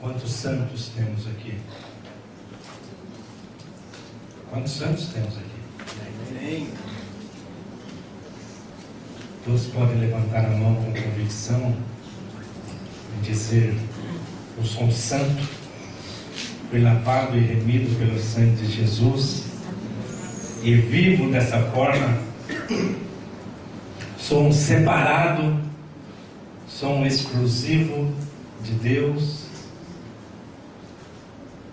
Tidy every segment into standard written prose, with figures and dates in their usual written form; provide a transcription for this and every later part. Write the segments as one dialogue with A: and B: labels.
A: Quantos santos temos aqui? Quantos santos temos aqui?
B: Amém.
A: Todos podem levantar a mão com convicção e dizer: eu sou um santo, fui lavado e remido pelo sangue de Jesus e vivo dessa forma. Sou um separado, sou um exclusivo de Deus.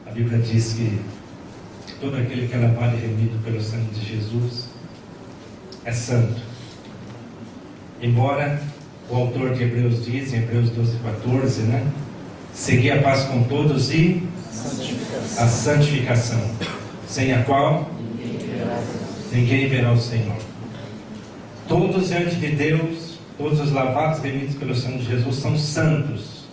A: A Bíblia diz que todo aquele que é lavado e remido pelo sangue de Jesus é santo. Embora o autor de Hebreus diz, em Hebreus 12:14, né? Seguir a paz com todos e a santificação, sem a qual ninguém verá o Senhor. Todos diante de Deus, todos os lavados e remidos pelo sangue de Jesus são santos.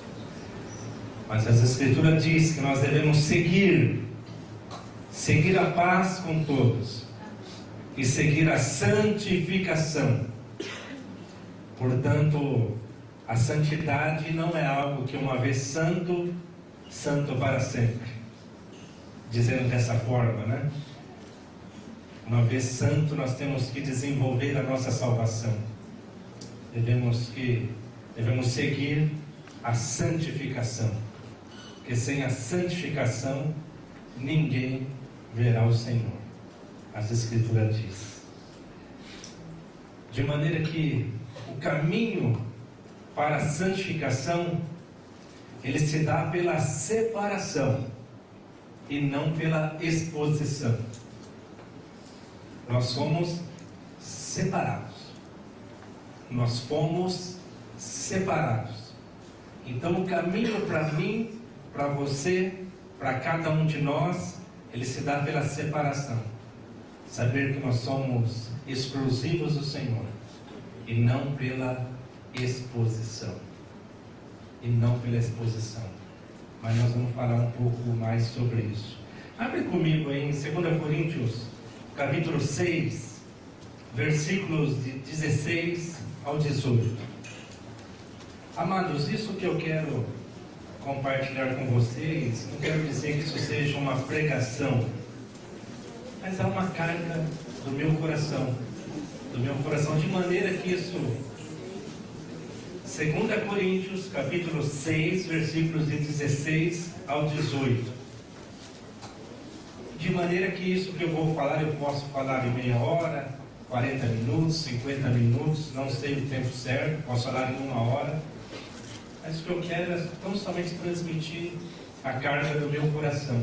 A: Mas as Escrituras diz que nós devemos seguir a paz com todos e seguir a santificação. Portanto, a santidade não é algo que uma vez santo, santo para sempre. Dizendo dessa forma, né? Uma vez santo, nós temos que desenvolver a nossa salvação. Devemos seguir a santificação. Porque sem a santificação, ninguém verá o Senhor. As Escrituras diz. De maneira que o caminho para a santificação, ele se dá pela separação e não pela exposição. Nós somos separados. Nós fomos separados. Então o caminho para mim, para você, para cada um de nós, ele se dá pela separação. Saber que nós somos exclusivos do Senhor e não pela exposição. E não pela exposição. Mas nós vamos falar um pouco mais sobre isso. Abre comigo aí em 2 Coríntios, capítulo 6, versículos de 16 ao 18. Amados, isso que eu quero compartilhar com vocês, não quero dizer que isso seja uma pregação, mas é uma carga do meu coração, de maneira que isso, 2 Coríntios, capítulo 6, versículos de 16 ao 18. De maneira que isso que eu vou falar, eu posso falar em meia hora, 40 minutos, 50 minutos, não sei o tempo certo, posso falar em 1 hora. Mas o que eu quero é tão somente transmitir a carga do meu coração,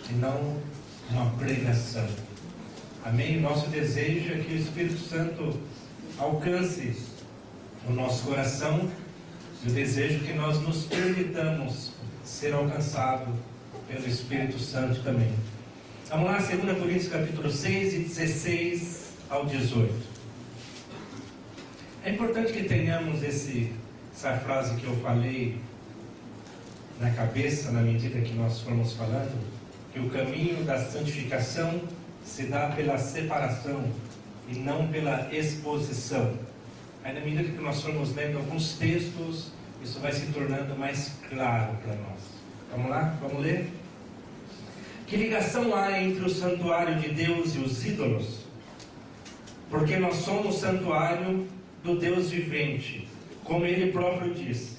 A: e não uma pregação. Amém? O nosso desejo é que o Espírito Santo alcance o nosso coração, e o desejo que nós nos permitamos ser alcançados pelo Espírito Santo também. Vamos lá, 2 Coríntios capítulo 6, de 16 ao 18. É importante que tenhamos essa frase que eu falei na cabeça, na medida que nós formos falando, que o caminho da santificação se dá pela separação e não pela exposição. Aí, na medida que nós formos lendo alguns textos, isso vai se tornando mais claro para nós. Vamos lá? Vamos ler? Que ligação há entre o santuário de Deus e os ídolos? Porque nós somos santuário do Deus vivente, como Ele próprio diz: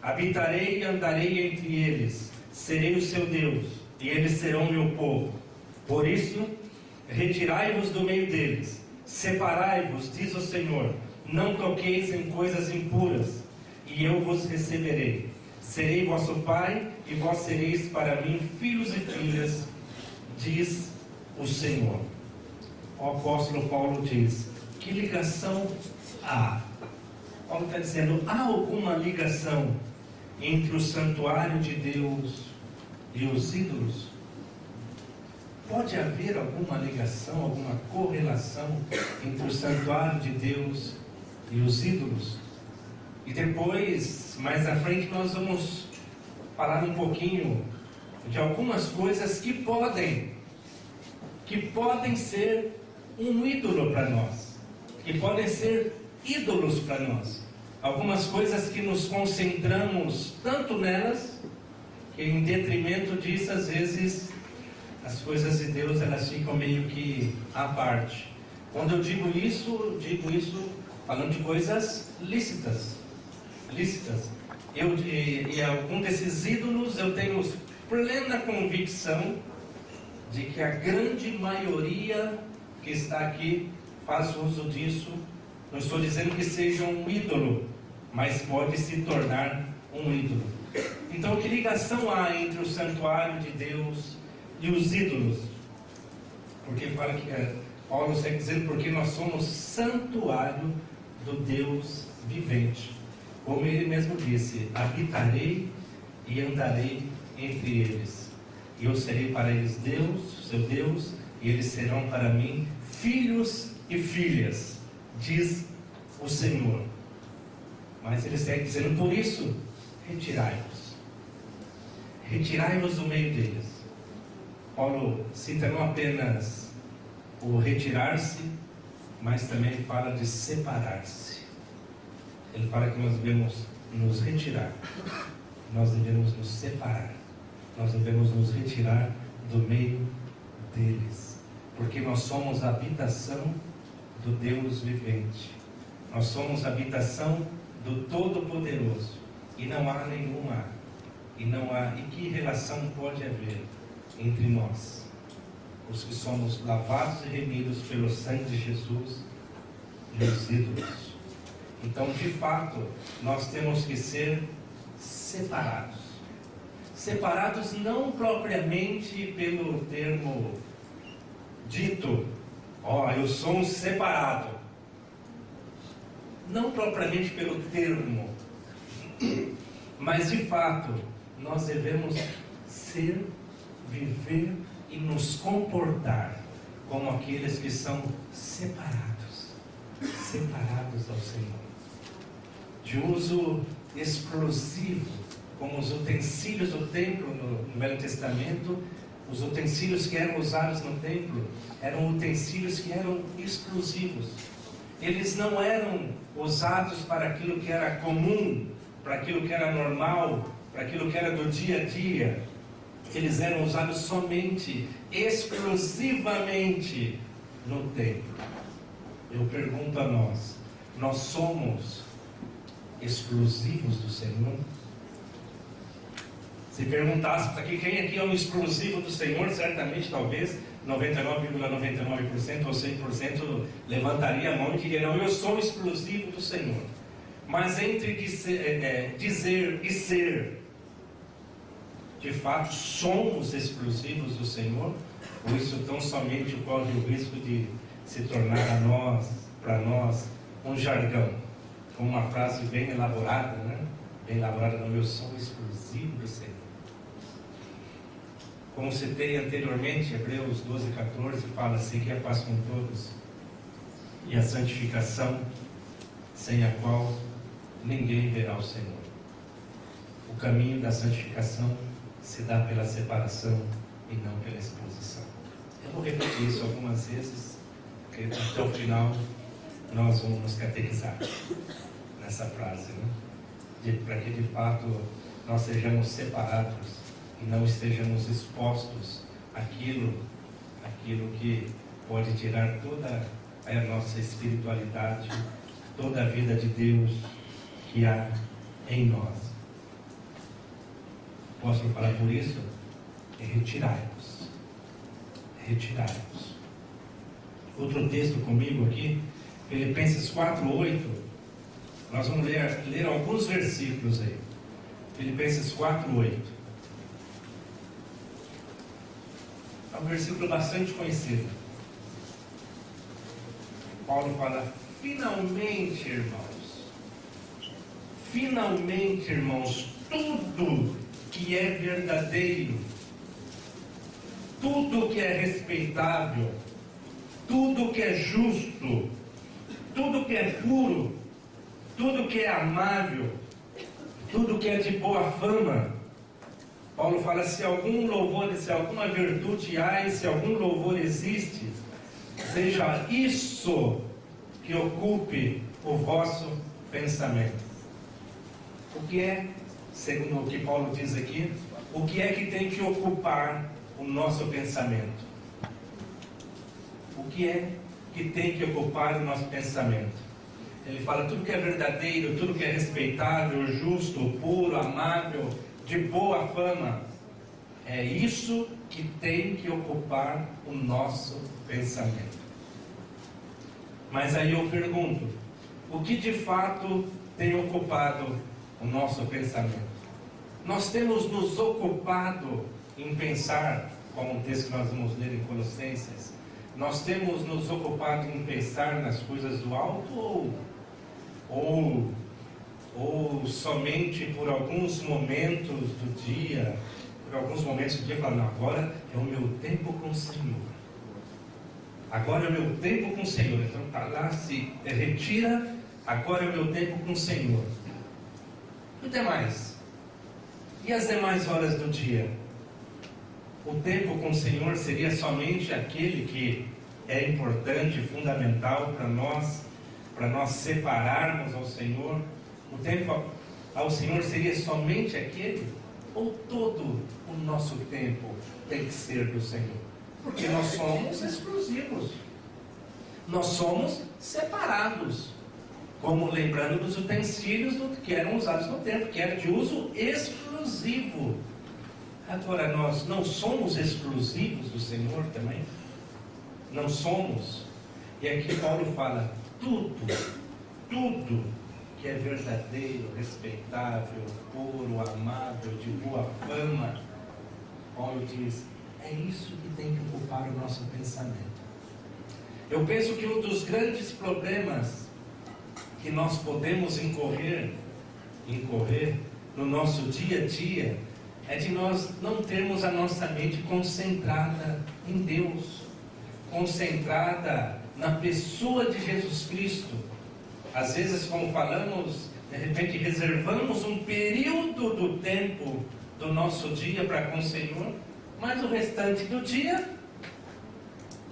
A: habitarei e andarei entre eles, serei o seu Deus, e eles serão meu povo. Por isso, retirai-vos do meio deles, separai-vos, diz o Senhor, não toqueis em coisas impuras, e eu vos receberei. Serei vosso pai, e vós sereis para mim filhos e filhas, diz o Senhor. O apóstolo Paulo diz: que ligação há? Paulo está dizendo: há alguma ligação entre o santuário de Deus e os ídolos? Pode haver alguma ligação, alguma correlação entre o santuário de Deus e os ídolos? E depois, mais à frente, nós vamos falar um pouquinho de algumas coisas que podem ser um ídolo para nós, que podem ser ídolos para nós. Algumas coisas que nos concentramos tanto tanto nelas, que em detrimento disso, às vezes, as coisas de Deus, elas ficam meio que à parte. Quando eu digo isso falando de coisas lícitas. E algum desses ídolos, eu tenho plena convicção de que a grande maioria que está aqui faz uso disso. Não estou dizendo que seja um ídolo, mas pode se tornar um ídolo. Então, que ligação há entre o santuário de Deus e os ídolos? Porque fala que Paulo está dizendo, porque nós somos santuário do Deus vivente. Como ele mesmo disse, habitarei e andarei entre eles. E eu serei para eles Deus, seu Deus, e eles serão para mim filhos e filhas, diz o Senhor. Mas ele está dizendo, por isso, retirai-vos. Retirai-vos do meio deles. Paulo cita não apenas o retirar-se, mas também fala de separar-se. Ele fala que nós devemos nos retirar, nós devemos nos separar, nós devemos nos retirar do meio deles, porque nós somos a habitação do Deus vivente, nós somos a habitação do Todo-Poderoso, e não há nenhuma, e que relação pode haver entre nós, os que somos lavados e remidos pelo sangue de Jesus, e os ídolos? Então, de fato, nós temos que ser separados. Separados não propriamente pelo termo dito, eu sou um separado. Não propriamente pelo termo, mas de fato, nós devemos ser, viver e nos comportar como aqueles que são separados ao Senhor. De uso exclusivo, como os utensílios do templo no Velho Testamento. Os utensílios que eram usados no templo eram utensílios que eram exclusivos. Eles não eram usados para aquilo que era comum, para aquilo que era normal, para aquilo que era do dia a dia. Eles eram usados somente, exclusivamente no templo. Eu pergunto a nós somos exclusivos do Senhor? Se perguntasse para quem aqui é um exclusivo do Senhor, certamente, talvez 99,99% ou 100% levantaria a mão e diria, não, eu sou exclusivo do Senhor. Mas entre dizer e ser, de fato, somos exclusivos do Senhor? Ou isso tão somente corre o risco de se tornar para nós, um jargão? Com uma frase bem elaborada, Bem elaborada, não, eu sou exclusivo do Senhor. Como citei anteriormente, Hebreus 12:14 fala assim, que a paz com todos e a santificação, sem a qual ninguém verá o Senhor. O caminho da santificação se dá pela separação e não pela exposição. Eu vou repetir isso algumas vezes, porque até o final nós vamos nos catequizar nessa frase, para que de fato nós sejamos separados e não estejamos expostos àquilo que pode tirar toda a nossa espiritualidade, toda a vida de Deus que há em nós. Posso falar por isso? Retirai-vos. Retirai-vos. Outro texto comigo aqui, Filipenses 4:8. Nós vamos ler alguns versículos aí. Filipenses 4:8. É um versículo bastante conhecido. Paulo fala, finalmente, irmãos, tudo que é verdadeiro, tudo que é respeitável, tudo que é justo, tudo que é puro, tudo que é amável, tudo que é de boa fama. Paulo fala, se algum louvor, se alguma virtude há e se algum louvor existe, seja isso que ocupe o vosso pensamento. O que é segundo o que Paulo diz aqui, o que é que tem que ocupar o nosso pensamento? O que é que tem que ocupar o nosso pensamento? Ele fala tudo que é verdadeiro, tudo que é respeitável, justo, puro, amável, de boa fama. É isso que tem que ocupar o nosso pensamento. Mas aí eu pergunto, o que de fato tem ocupado o nosso pensamento? Nós temos nos ocupado em pensar, como o texto que nós vamos ler em Colossenses, nós temos nos ocupado em pensar nas coisas do alto ou somente por alguns momentos do dia, falando, agora é o meu tempo com o Senhor. Agora é o meu tempo com o Senhor. Então está lá, se retira, agora é o meu tempo com o Senhor. E demais? E as demais horas do dia? O tempo com o Senhor seria somente aquele que é importante, fundamental para nós separarmos ao Senhor? O tempo ao Senhor seria somente aquele? Ou todo o nosso tempo tem que ser do Senhor? Porque nós somos exclusivos. Nós somos separados. Como lembrando dos utensílios que eram usados no templo, que era de uso exclusivo. Agora, nós não somos exclusivos do Senhor também? Não somos. E aqui Paulo fala, tudo que é verdadeiro, respeitável, puro, amável, de boa fama, Paulo diz, é isso que tem que ocupar o nosso pensamento. Eu penso que um dos grandes problemas que nós podemos incorrer no nosso dia a dia é de nós não termos a nossa mente concentrada em Deus, concentrada na pessoa de Jesus Cristo. Às vezes, como falamos, de repente reservamos um período do tempo do nosso dia para com o Senhor, mas o restante do dia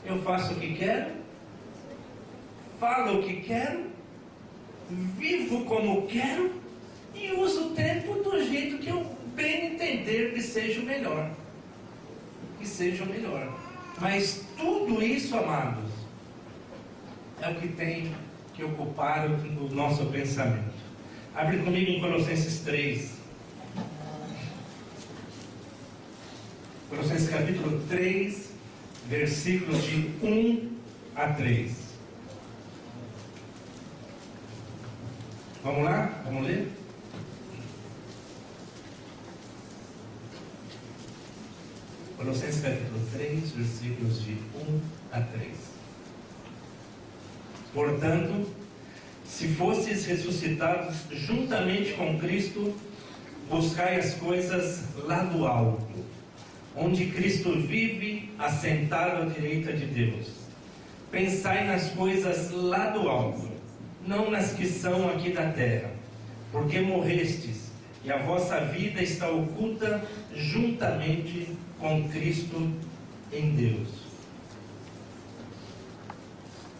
A: eu faço o que quero, falo o que quero, vivo como quero e uso o tempo do jeito que eu bem entender que seja o melhor. Que seja o melhor. Mas tudo isso, amados, é o que tem que ocupar o nosso pensamento. Abre comigo em Colossenses 3. Colossenses capítulo 3, versículos de 1 a 3. Vamos lá? Vamos ler? Colossenses capítulo 3, versículos de 1 a 3. Portanto, se fostes ressuscitados juntamente com Cristo, buscai as coisas lá do alto, onde Cristo vive, assentado à direita de Deus. Pensai nas coisas lá do alto, não nas que são aqui da terra, porque morrestes, e a vossa vida está oculta juntamente com Cristo em Deus.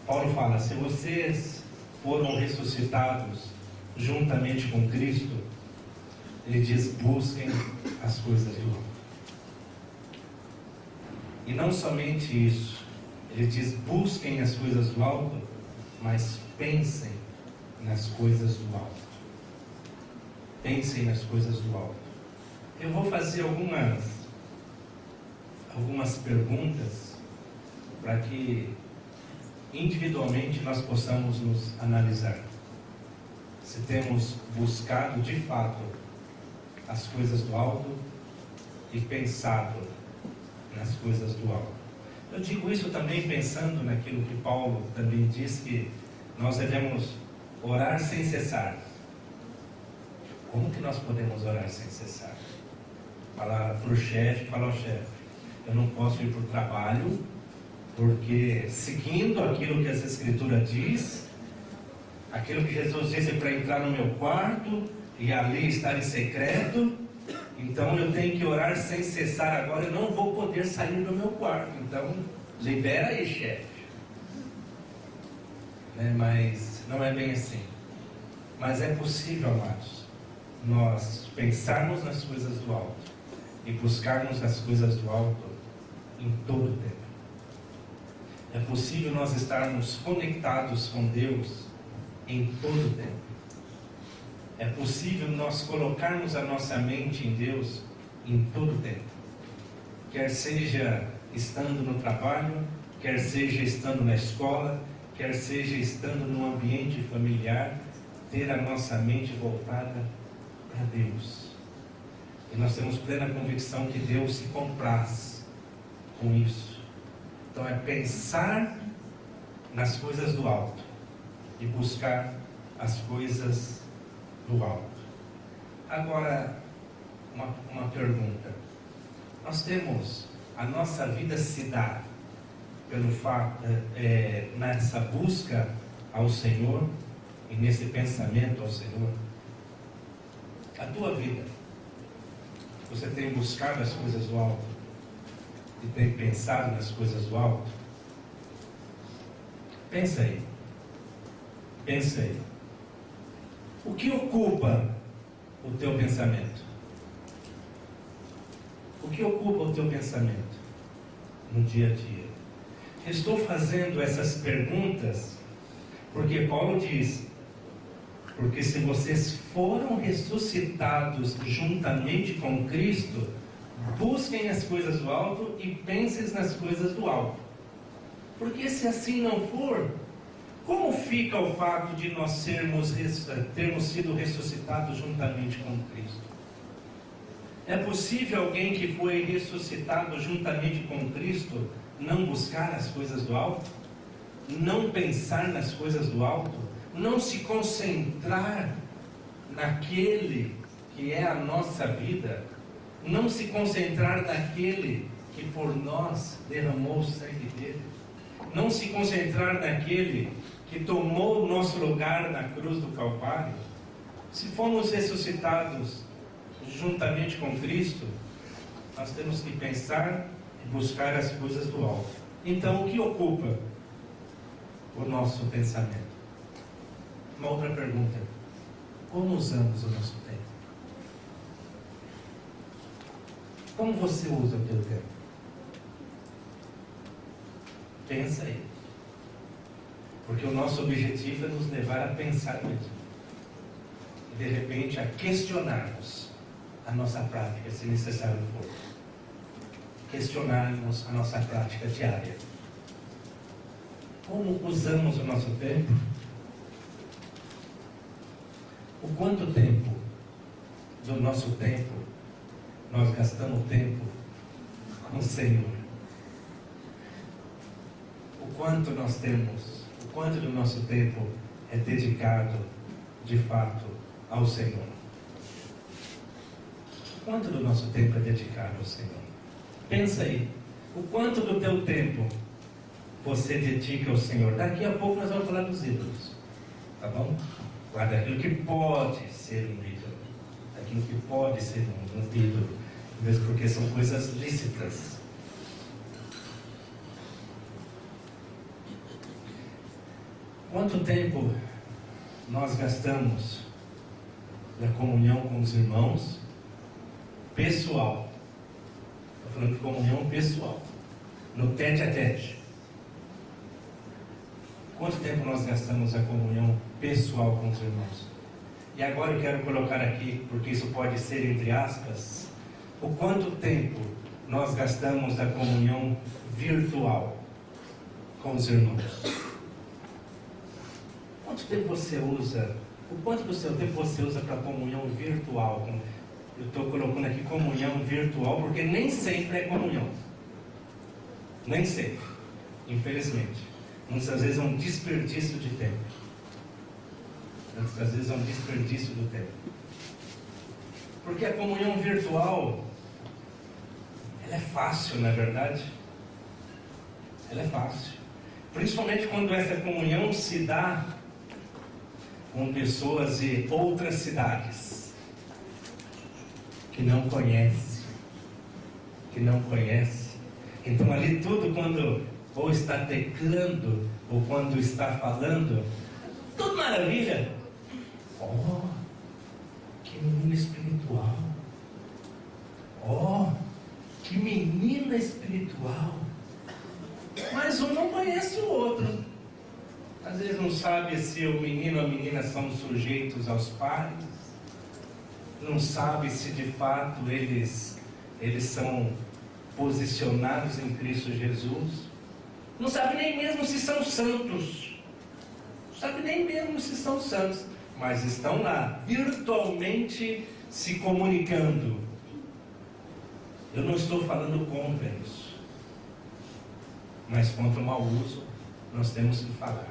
A: Paulo fala, se vocês foram ressuscitados juntamente com Cristo, ele diz, busquem as coisas do alto. E não somente isso, ele diz, busquem as coisas do alto, mas pensem nas coisas do alto. Pensem nas coisas do alto. Eu vou fazer algumas perguntas para que individualmente nós possamos nos analisar. Se temos buscado de fato as coisas do alto e pensado nas coisas do alto. Eu digo isso também pensando naquilo que Paulo também diz, que nós devemos orar sem cessar. Como que nós podemos orar sem cessar? Falar para o chefe, falar ao chefe, eu não posso ir para o trabalho, porque seguindo aquilo que essa escritura diz, aquilo que Jesus disse para entrar no meu quarto e ali estar em secreto, então eu tenho que orar sem cessar agora, eu não vou poder sair do meu quarto, então libera aí, chefe. Mas não é bem assim. Mas é possível, amados, nós pensarmos nas coisas do alto e buscarmos as coisas do alto em todo o tempo. É possível nós estarmos conectados com Deus em todo o tempo. É possível nós colocarmos a nossa mente em Deus em todo o tempo. Quer seja estando no trabalho, quer seja estando na escola, quer seja estando no ambiente familiar, ter a nossa mente voltada para Deus. E nós temos plena convicção que Deus se compraz com isso. Então é pensar nas coisas do alto e buscar as coisas do alto. Agora, uma pergunta. Nós temos, a nossa vida se dá pelo fato, nessa busca ao Senhor e nesse pensamento ao Senhor. A tua vida, você tem buscado as coisas do alto e tem pensado nas coisas do alto? Pensa aí. Pensa aí. O que ocupa o teu pensamento? O que ocupa o teu pensamento no dia a dia? Estou fazendo essas perguntas porque Paulo diz: porque se vocês foram ressuscitados juntamente com Cristo, busquem as coisas do alto e pensem nas coisas do alto. Porque se assim não for, como fica o fato de nós termos sido ressuscitados juntamente com Cristo? É possível alguém que foi ressuscitado juntamente com Cristo não buscar as coisas do alto? Não pensar nas coisas do alto? Não se concentrar naquele que é a nossa vida? Não se concentrar naquele que por nós derramou o sangue dele? Não se concentrar naquele que tomou o nosso lugar na cruz do Calvário? Se fomos ressuscitados juntamente com Cristo, nós temos que pensar e buscar as coisas do alto. Então, o que ocupa o nosso pensamento? Uma outra pergunta: como usamos o nosso tempo? Como você usa o teu tempo? Pensa aí. Porque o nosso objetivo é nos levar a pensar mesmo. E de repente a questionarmos a nossa prática, se necessário for. Questionarmos a nossa prática diária. Como usamos o nosso tempo? O quanto tempo do nosso tempo nós gastamos tempo com o Senhor? O quanto nós temos, o quanto do nosso tempo é dedicado de fato ao Senhor? O quanto do nosso tempo é dedicado ao Senhor? Pensa aí, o quanto do teu tempo você dedica ao Senhor? Daqui a pouco nós vamos falar dos ídolos, tá bom? Guarda aquilo que pode ser um ídolo, aquilo que pode ser um ídolo, mesmo porque são coisas lícitas. Quanto tempo nós gastamos na comunhão com os irmãos pessoal? Estou falando de comunhão pessoal, no tete a tete. Quanto tempo nós gastamos a comunhão pessoal com os irmãos? E agora eu quero colocar aqui, porque isso pode ser entre aspas, o quanto tempo nós gastamos da comunhão virtual com os irmãos? Quanto tempo você usa, o quanto do seu tempo você usa para comunhão virtual? Eu estou colocando aqui comunhão virtual, porque nem sempre é comunhão. Nem sempre, infelizmente. Muitas vezes é um desperdício de tempo. Muitas vezes é um desperdício do tempo. Porque a comunhão virtual, ela é fácil, não é verdade? Ela é fácil. Principalmente quando essa comunhão se dá com pessoas de outras cidades que não conhecem. Então ali tudo, quando ou está teclando ou quando está falando, tudo maravilha. Oh, que que menino espiritual. Oh, que menina espiritual. Mas um não conhece o outro. Às vezes não sabe se o menino ou a menina são sujeitos aos pais. Não sabe se de fato eles são posicionados em Cristo Jesus. Não sabe nem mesmo se são santos. Não sabe nem mesmo se são santos. Mas estão lá, virtualmente se comunicando. Eu não estou falando contra isso. Mas contra o mau uso, nós temos que falar.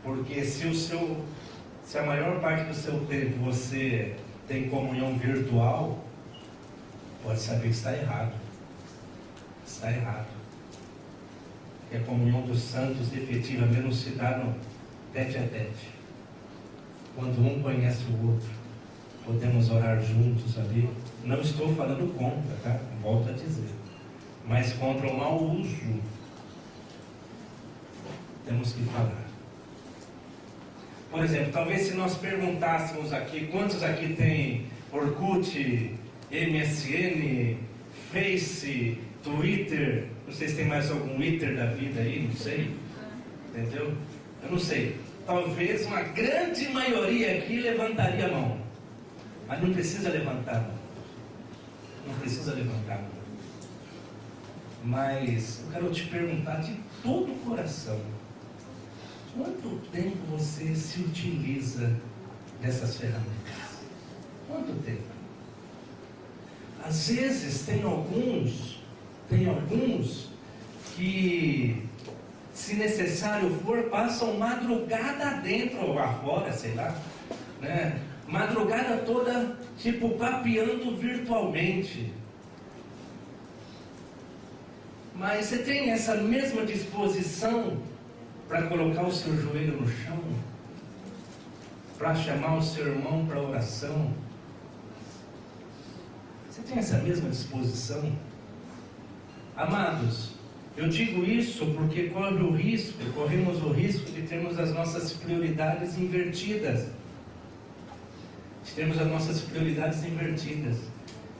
A: Porque se a maior parte do seu tempo você tem comunhão virtual, pode saber que está errado. Está errado. E a comunhão dos santos efetiva mesmo se dá no tete a tete. Quando um conhece o outro, podemos orar juntos ali. Não estou falando contra, tá? Volto a dizer. Mas contra o mau uso, temos que falar. Por exemplo, talvez se nós perguntássemos aqui, quantos aqui tem Orkut, MSN, Face, Twitter, não sei se tem mais algum Twitter da vida aí, não sei, entendeu? Eu não sei, talvez uma grande maioria aqui levantaria a mão, mas não precisa levantar a mão, não precisa levantar a mão. Mas eu quero te perguntar de todo o coração, quanto tempo você se utiliza dessas ferramentas? Quanto tempo? Às vezes tem alguns que, se necessário for, passam madrugada dentro ou afora, sei lá, né? Madrugada toda, tipo, papeando virtualmente. Mas você tem essa mesma disposição para colocar o seu joelho no chão, para chamar o seu irmão para oração? Você tem essa mesma disposição? Amados, eu digo isso porque corremos o risco de termos as nossas prioridades invertidas.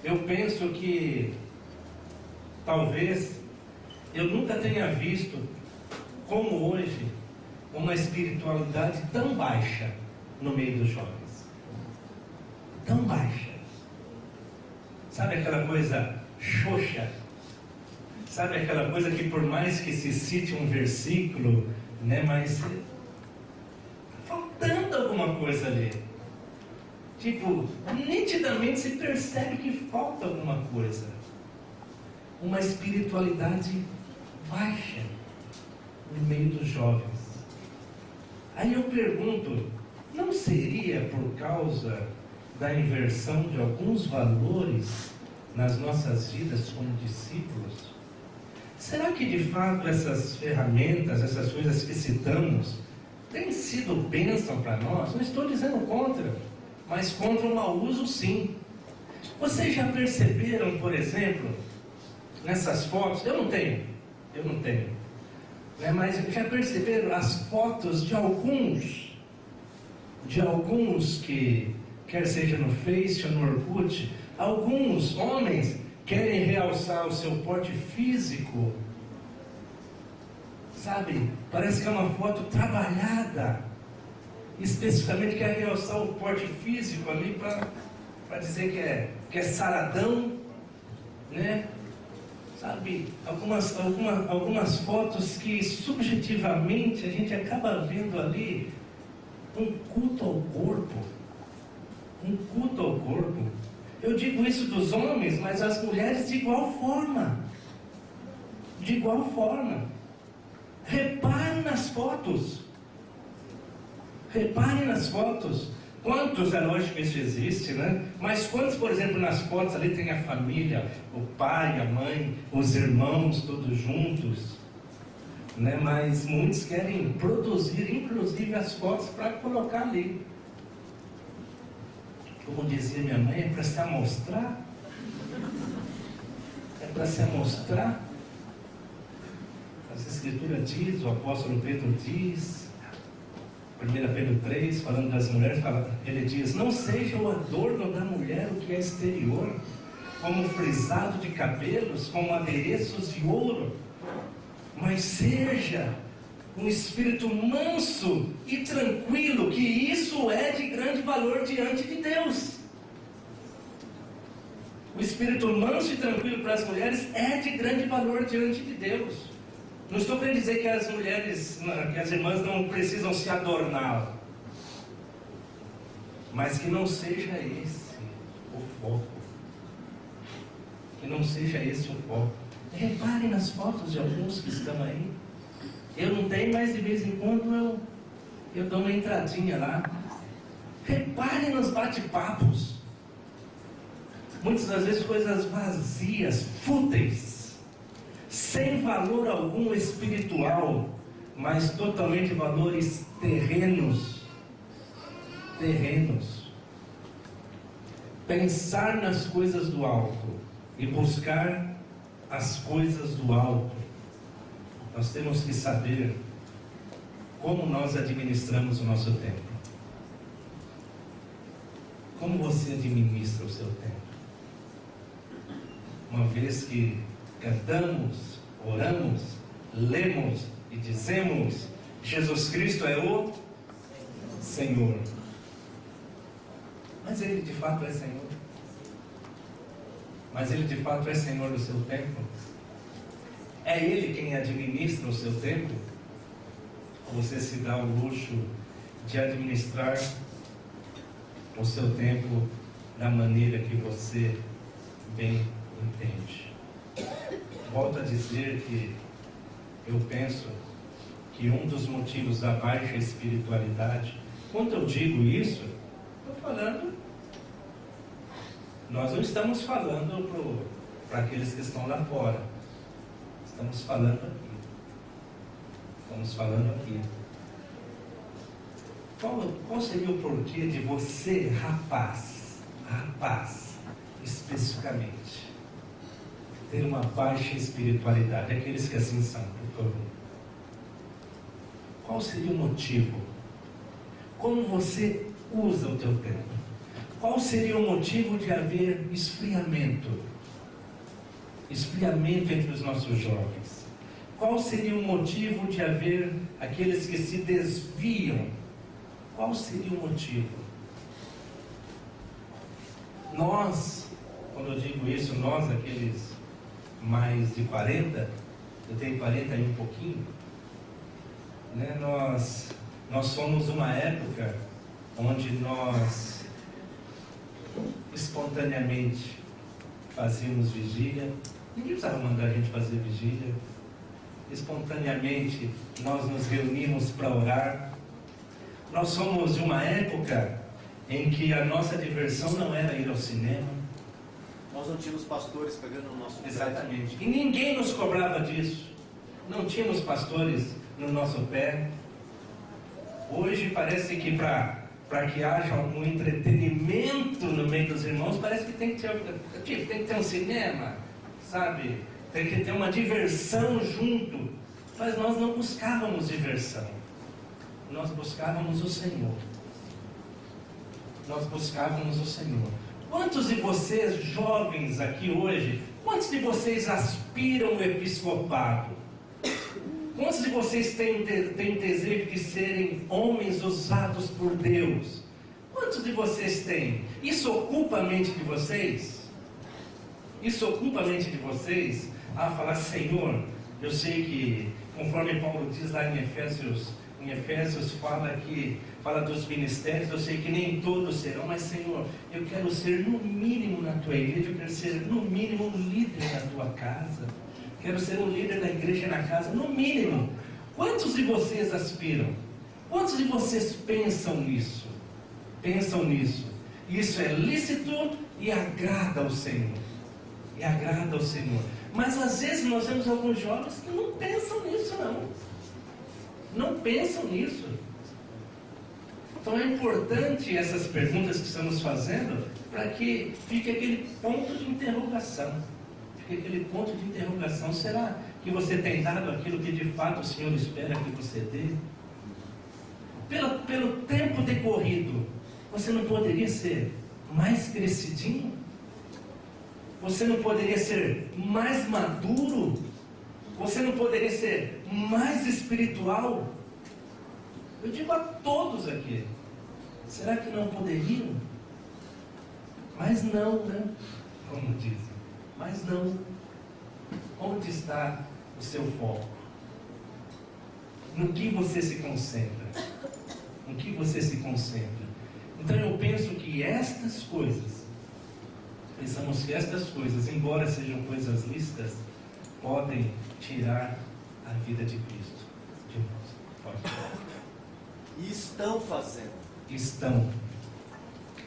A: Eu penso que talvez eu nunca tenha visto, como hoje, uma espiritualidade tão baixa no meio dos jovens. Tão baixa. Sabe aquela coisa xoxa? Sabe aquela coisa que por mais que se cite um versículo, né, mas está faltando alguma coisa ali. Tipo, nitidamente se percebe que falta alguma coisa. Uma espiritualidade baixa no meio dos jovens. Aí eu pergunto, não seria por causa da inversão de alguns valores nas nossas vidas como discípulos? Será que de fato essas ferramentas, essas coisas que citamos, têm sido bênção para nós? Não estou dizendo contra, mas contra o mau uso, sim. Vocês já perceberam, por exemplo, nessas fotos, eu não tenho, né, mas já perceberam as fotos de alguns que, quer seja no Face ou no Orkut, alguns homens querem realçar o seu porte físico, sabe? Parece que é uma foto trabalhada, especificamente quer realçar o porte físico ali para dizer que é saradão, né? Sabe, algumas fotos que subjetivamente a gente acaba vendo ali um culto ao corpo. Eu digo isso dos homens, mas as mulheres de igual forma. Reparem nas fotos. Quantos, é lógico que isso existe, né? Mas quantos, por exemplo, nas fotos ali tem a família, o pai, a mãe, os irmãos, todos juntos, né? Mas muitos querem produzir, inclusive, as fotos para colocar ali. Como dizia minha mãe, é para se amostrar? As escrituras diz, o apóstolo Pedro diz, 1 Pedro 3, falando das mulheres, ele diz: não seja o adorno da mulher o que é exterior, como frisado de cabelos, como adereços de ouro, mas seja um espírito manso e tranquilo, que isso é de grande valor diante de Deus. O espírito manso e tranquilo para as mulheres é de grande valor diante de Deus. Não estou querendo dizer que as mulheres, que as irmãs não precisam se adornar, mas que não seja esse o foco. Que não seja esse o foco. Reparem nas fotos de alguns que estão aí. Eu não tenho, mas de vez em quando eu dou uma entradinha lá. Reparem nos bate-papos. Muitas das vezes coisas vazias, fúteis, sem valor algum espiritual, mas totalmente valores terrenos. Pensar nas coisas do alto e buscar as coisas do alto. Nós temos que saber como nós administramos o nosso tempo. Como você administra o seu tempo? Uma vez que cantamos, oramos, lemos e dizemos: Jesus Cristo é o Senhor. Mas Ele de fato é Senhor? Mas Ele de fato é Senhor do seu tempo? É Ele quem administra o seu tempo? Ou você se dá o luxo de administrar o seu tempo da maneira que você bem entende? Volto a dizer que eu penso que um dos motivos da baixa espiritualidade, quando eu digo isso, estou falando, nós não estamos falando para aqueles que estão lá fora, estamos falando aqui. Qual seria o porquê de você, rapaz, especificamente, ter uma baixa espiritualidade? Aqueles que assim são, por favor. Qual seria o motivo? Como você usa o teu tempo? Qual seria o motivo de haver esfriamento entre os nossos jovens? Qual seria o motivo de haver aqueles que se desviam? Qual seria o motivo? Nós, quando eu digo isso, nós, aqueles mais de 40, eu tenho 40 e um pouquinho, né? Nós somos uma época onde nós espontaneamente fazíamos vigília. Ninguém precisava mandar a gente fazer vigília. Espontaneamente nós nos reunimos para orar. Nós somos de uma época em que a nossa diversão não era ir ao cinema.
B: Nós não tínhamos pastores pegando no nosso pé.
A: Exatamente. E ninguém nos cobrava disso. Não tínhamos pastores no nosso pé. Hoje parece que para que haja algum entretenimento no meio dos irmãos, parece que tem que ter um cinema, sabe? Tem que ter uma diversão junto. Mas nós não buscávamos diversão. Nós buscávamos o Senhor. Quantos de vocês, jovens aqui hoje, quantos de vocês aspiram o episcopado? Quantos de vocês têm desejo de serem homens usados por Deus? Quantos de vocês têm? Isso ocupa a mente de vocês? A falar: Senhor, eu sei que, conforme Paulo diz lá em Efésios fala dos ministérios, eu sei que nem todos serão, mas Senhor, eu quero ser no mínimo na tua igreja, eu quero ser no mínimo um líder na tua casa, quero ser um líder da igreja na casa, no mínimo. Quantos de vocês aspiram? Quantos de vocês pensam nisso? Isso é lícito e agrada ao Senhor. Mas às vezes nós vemos alguns jovens que não pensam nisso, não pensam nisso. Então é importante essas perguntas que estamos fazendo, para que fique aquele ponto de interrogação. Será que você tem dado aquilo que de fato o Senhor espera que você dê? pelo tempo decorrido, você não poderia ser mais crescidinho? Você não poderia ser mais maduro? Você não poderia ser mais espiritual? Eu digo a todos aqui, será que não poderiam? Mas não, né? Como dizem, mas não. Onde está o seu foco? No que você se concentra? No que você se concentra? Então eu penso que pensamos que estas coisas, embora sejam coisas lícitas, podem tirar a vida de Cristo de nós. Pode.
B: E estão fazendo.
A: Estão.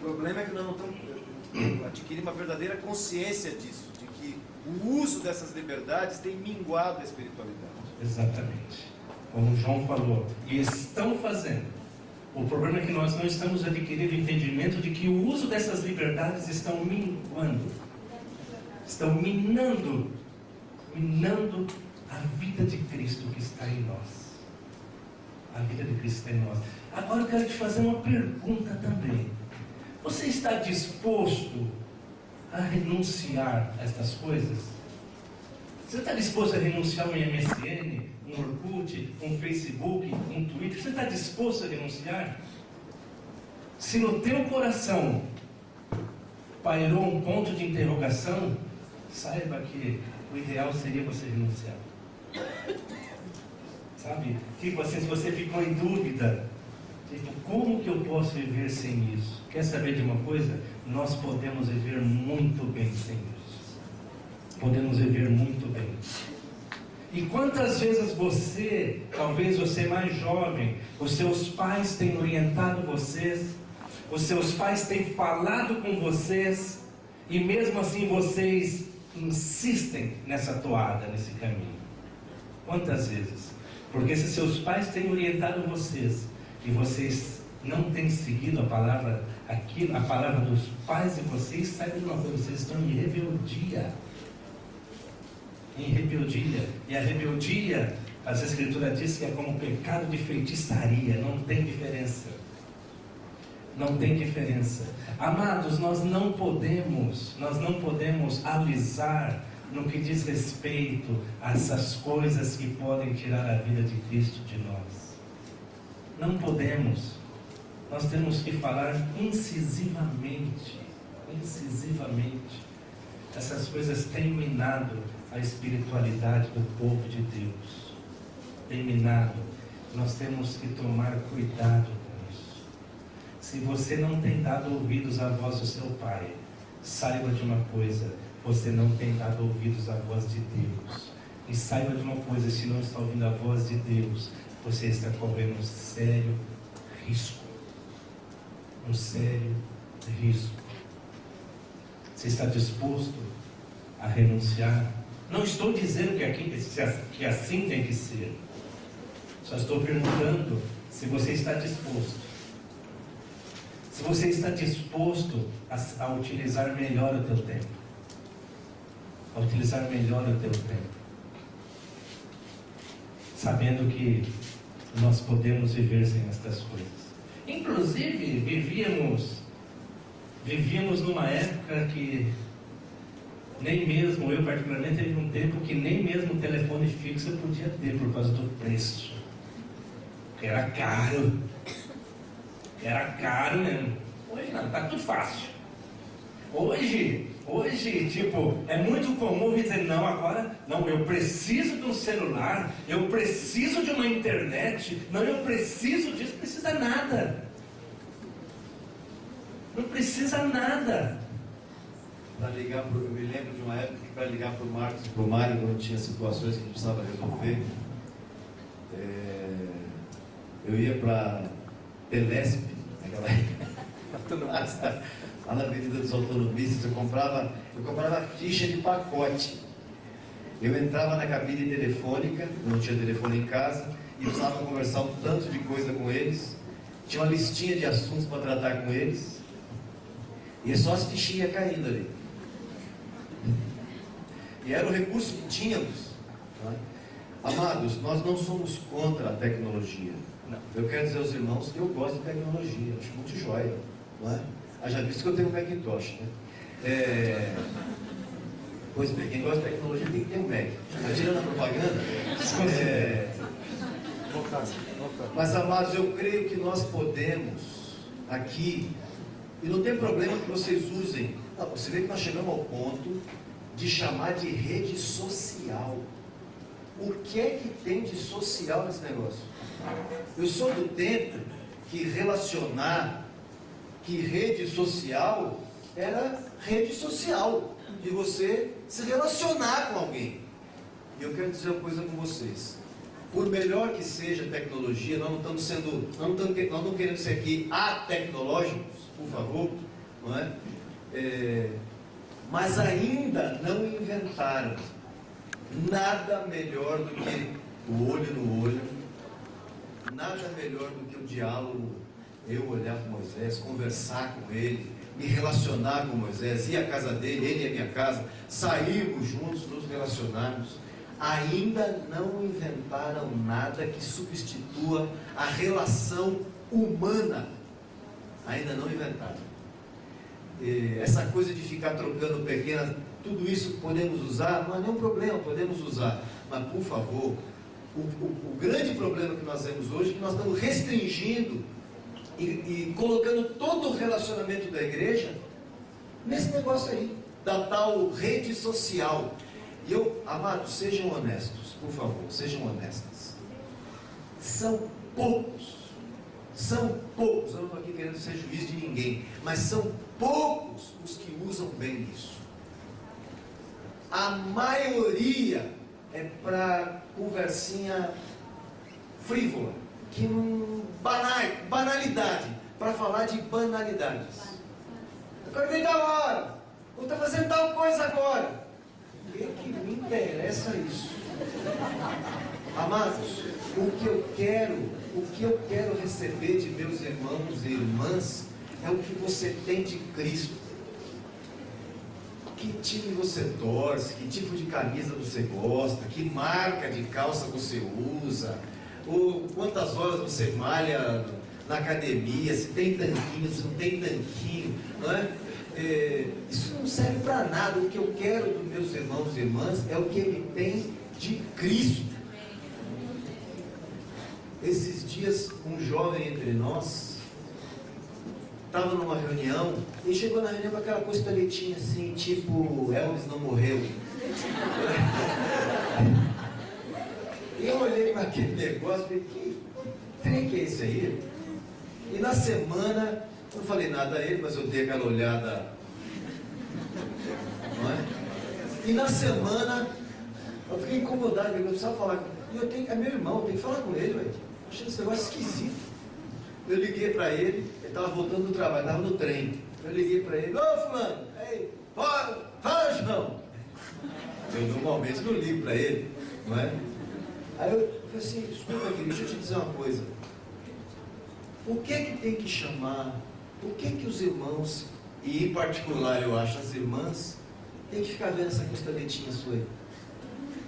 B: O problema é que nós não estamos adquirindo uma verdadeira consciência disso, de que o uso dessas liberdades tem minguado a espiritualidade.
A: Exatamente. Como João falou, e estão fazendo. O problema é que nós não estamos adquirindo o entendimento de que o uso dessas liberdades estão minguando, estão minando a vida de Cristo que está em nós. A vida de Cristo está em nós. Agora eu quero te fazer uma pergunta também. Você está disposto a renunciar a estas coisas? Você está disposto a renunciar um MSN, um Orkut, um Facebook, um Twitter? Você está disposto a renunciar? Se no teu coração pairou um ponto de interrogação, saiba que o ideal seria você renunciar. Sabe? Tipo assim, se você ficou em dúvida, tipo, como que eu posso viver sem isso? Quer saber de uma coisa? Nós podemos viver muito bem sem isso. Podemos viver muito bem. E quantas vezes você, talvez você mais jovem, os seus pais têm orientado vocês, os seus pais têm falado com vocês, e mesmo assim vocês insistem nessa toada, nesse caminho. Quantas vezes? Porque se seus pais têm orientado vocês, e vocês não têm seguido a palavra, a palavra dos pais de vocês, sabe de uma coisa, vocês estão em rebeldia. Em rebeldia. E a rebeldia, as Escrituras dizem que é como pecado de feitiçaria, não tem diferença. Não tem diferença. Amados, nós não podemos alisar no que diz respeito a essas coisas que podem tirar a vida de Cristo de nós. Não podemos. Nós temos que falar incisivamente. Essas coisas têm minado a espiritualidade do povo de Deus. Tem minado. Nós temos que tomar cuidado com isso. Se você não tem dado ouvidos à voz do seu pai, saiba de uma coisa, você não tem dado ouvidos à voz de Deus. E saiba de uma coisa, se não está ouvindo a voz de Deus, você está correndo um sério risco. Um sério risco. Você está disposto a renunciar? Não estou dizendo que assim tem que ser. Só estou perguntando se você está disposto. Se você está disposto a utilizar melhor o teu tempo. A utilizar melhor o teu tempo. Sabendo que nós podemos viver sem estas coisas. Inclusive, vivíamos numa época que nem mesmo, eu particularmente, teve um tempo que nem mesmo o telefone fixo eu podia ter por causa do preço. Era caro. Era caro mesmo. Hoje não, está tudo fácil. Hoje, tipo, é muito comum dizer, não, agora, não, eu preciso de um celular, eu preciso de uma internet, não, eu preciso disso, não precisa nada. Não precisa nada.
B: Eu me lembro de uma época que para ligar para o Marcos e para o Mário, quando tinha situações que a gente precisava resolver, eu ia para Telesp, naquela época, lá na Avenida dos Autonomistas, eu comprava ficha de pacote. Eu entrava na cabine telefônica, não tinha telefone em casa, e precisava conversar um tanto de coisa com eles, tinha uma listinha de assuntos para tratar com eles, e só as fichinhas caindo ali. E era o recurso que tínhamos. Tá? Amados, nós não somos contra a tecnologia.
A: Não.
B: Eu quero dizer aos irmãos que eu gosto de tecnologia, acho muito joia, não é? Já visto que eu tenho um Macintosh, né? Pois bem, quem gosta de tecnologia tem que ter um Mac. Está tirando a propaganda? Mas, amados, eu creio que nós podemos aqui, e não tem problema que vocês usem. Não, você vê que nós chegamos ao ponto de chamar de rede social. O que é que tem de social nesse negócio? Eu sou do tempo que relacionar, que rede social era rede social, de você se relacionar com alguém. E eu quero dizer uma coisa com vocês. Por melhor que seja a tecnologia, nós não queremos ser aqui atecnológicos, por favor, não é? Mas ainda não inventaram nada melhor do que o olho no olho, nada melhor do que o diálogo, eu olhar para Moisés, conversar com ele, me relacionar com Moisés, ir à casa dele, ele ir à minha casa, sairmos juntos, nos relacionarmos. Ainda não inventaram nada que substitua a relação humana. Ainda não inventaram. Essa coisa de ficar trocando pequenas, tudo isso podemos usar, não é nenhum problema, podemos usar. Mas, por favor, o grande problema que nós temos hoje é que nós estamos restringindo e colocando todo o relacionamento da igreja nesse negócio aí, da tal rede social. E amados, sejam honestos, por favor, sejam honestas. São poucos, eu não estou aqui querendo ser juiz de ninguém, mas são poucos os que usam bem isso. A maioria é para conversinha frívola, que banalidade, para falar de banalidades. Eu quero ver da hora, eu estou fazendo tal coisa agora. O que me interessa isso? Amados, o que eu quero receber de meus irmãos e irmãs é o que você tem de Cristo. Que time você torce, que tipo de camisa você gosta, que marca de calça você usa, ou quantas horas você malha na academia, se tem tanquinho, se não tem tanquinho, não é? Isso não serve para nada. O que eu quero dos meus irmãos e irmãs é o que ele tem de Cristo. Esses dias, um jovem entre nós estava numa reunião e chegou na reunião com aquela costeletinha assim, tipo Elvis não morreu. E eu olhei para aquele negócio e falei, que trem que é esse aí? E na semana, eu não falei nada a ele, mas eu dei aquela olhada, não é? E na semana, eu fiquei incomodado, eu precisava falar. E é meu irmão, eu tenho que falar com ele, velho. Achei esse negócio esquisito. Eu liguei para ele estava voltando do trabalho, estava no trem. Eu liguei para ele, ô fulano, fala, João. Eu normalmente não ligo para ele, não é? Aí eu falei assim, escuta aqui, deixa eu te dizer uma coisa. O que é que tem que chamar, o que é que os irmãos, e em particular eu acho as irmãs, tem que ficar vendo essa costeletinha sua aí?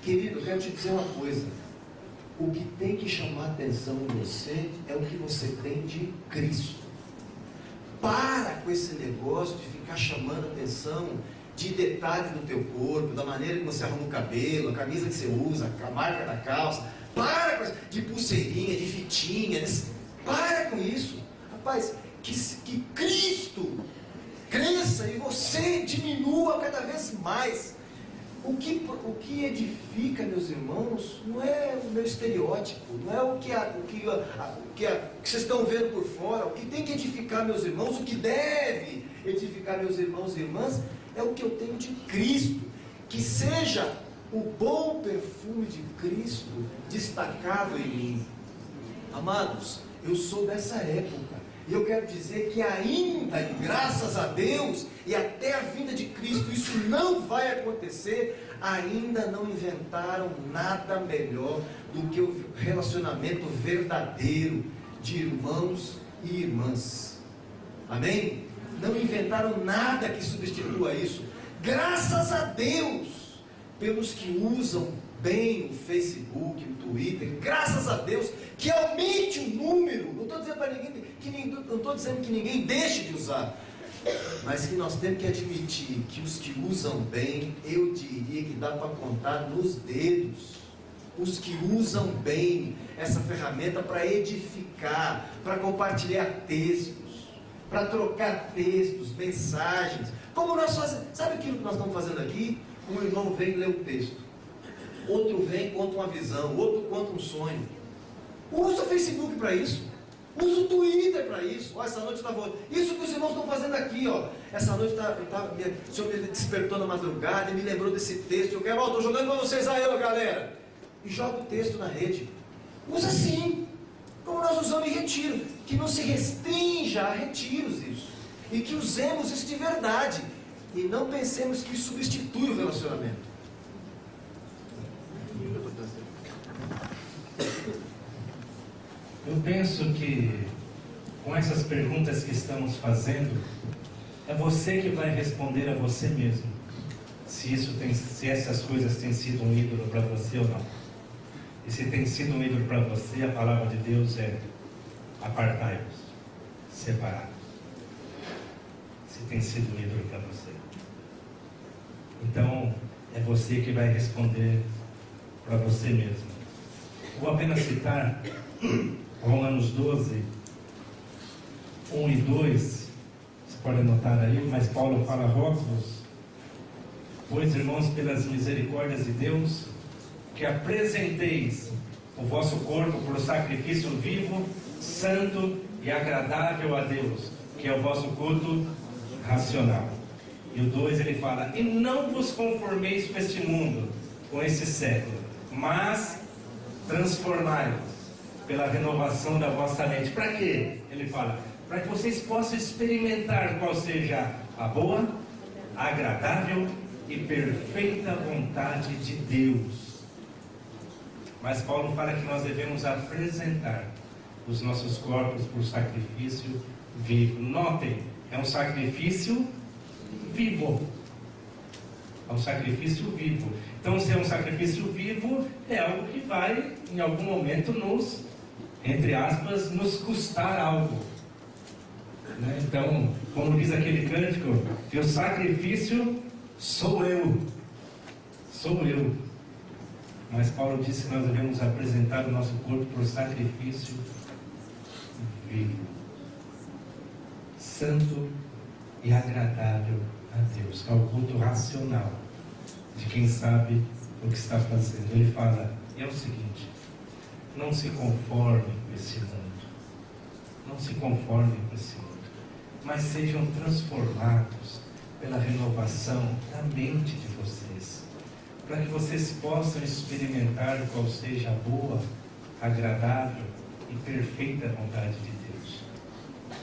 B: Querido, eu quero te dizer uma coisa. O que tem que chamar atenção em você é o que você tem de Cristo. Para com esse negócio de ficar chamando atenção de detalhes do teu corpo, da maneira que você arruma o cabelo, a camisa que você usa, a marca da calça. Para com isso, de pulseirinha, de fitinha. Para com isso. Rapaz, que Cristo cresça e você diminua cada vez mais. O que edifica, meus irmãos, não é o meu estereótipo, não é o que vocês estão vendo por fora. O que tem que edificar, meus irmãos, o que deve edificar, meus irmãos e irmãs, é o que eu tenho de Cristo. Que seja o bom perfume de Cristo destacado em mim. Amados, eu sou dessa época. E eu quero dizer que ainda, e graças a Deus, e até a vinda de Cristo, isso não vai acontecer. Ainda não inventaram nada melhor do que o relacionamento verdadeiro de irmãos e irmãs. Amém? Não inventaram nada que substitua isso. Graças a Deus
C: pelos que usam bem o Facebook, o Twitter, graças a Deus, que aumente o número. Não estou dizendo para ninguém, não estou dizendo que ninguém deixe de usar, mas que nós temos que admitir que os que usam bem, eu diria que dá para contar nos dedos. Os que usam bem essa ferramenta para edificar, para compartilhar textos, para trocar textos, mensagens, como nós fazemos. Sabe aquilo que nós estamos fazendo aqui? Um irmão vem ler o texto, outro vem e conta uma visão, outro conta um sonho. Usa o Facebook para isso, usa o Twitter para isso. Essa noite eu estava... Isso que os irmãos estão fazendo aqui, ó. Essa noite o Senhor me despertou na madrugada e me lembrou desse texto. Eu quero, estou jogando para vocês aí, ó, galera. E joga o texto na rede. Usa sim, como nós usamos em retiro. Que não se restrinja a retiros isso. E que usemos isso de verdade. E não pensemos que isso substitui o relacionamento.
A: Eu penso que com essas perguntas que estamos fazendo, é você que vai responder a você mesmo. Se essas coisas têm sido um ídolo para você ou não. E se tem sido um ídolo para você, a palavra de Deus é: apartai-vos, separados. Se tem sido um ídolo para você. Então, é você que vai responder para você mesmo. Vou apenas citar Romanos 12, 1 e 2. Você pode anotar aí, mas Paulo fala: rogo-vos, pois, irmãos, pelas misericórdias de Deus, que apresenteis o vosso corpo por sacrifício vivo, santo e agradável a Deus, que é o vosso culto racional. E o 2 ele fala: e não vos conformeis com este mundo, com esse século, mas transformai-vos pela renovação da vossa mente. Para quê? Ele fala: para que vocês possam experimentar qual seja a boa, agradável e perfeita vontade de Deus. Mas Paulo fala que nós devemos apresentar os nossos corpos por sacrifício vivo. Notem, é um sacrifício vivo. É um sacrifício vivo. Então, se é um sacrifício vivo, é algo que vai, em algum momento, nos, entre aspas, nos custar algo. Né? Então, como diz aquele cântico, que o sacrifício sou eu. Sou eu. Mas Paulo disse que nós devemos apresentar o nosso corpo por sacrifício vivo, santo e agradável a Deus, que é o culto racional de quem sabe o que está fazendo. Ele fala, é o seguinte: não se conforme com esse mundo, não se conforme com esse mundo, mas sejam transformados pela renovação da mente de vocês, para que vocês possam experimentar qual seja a boa, agradável e perfeita vontade de Deus.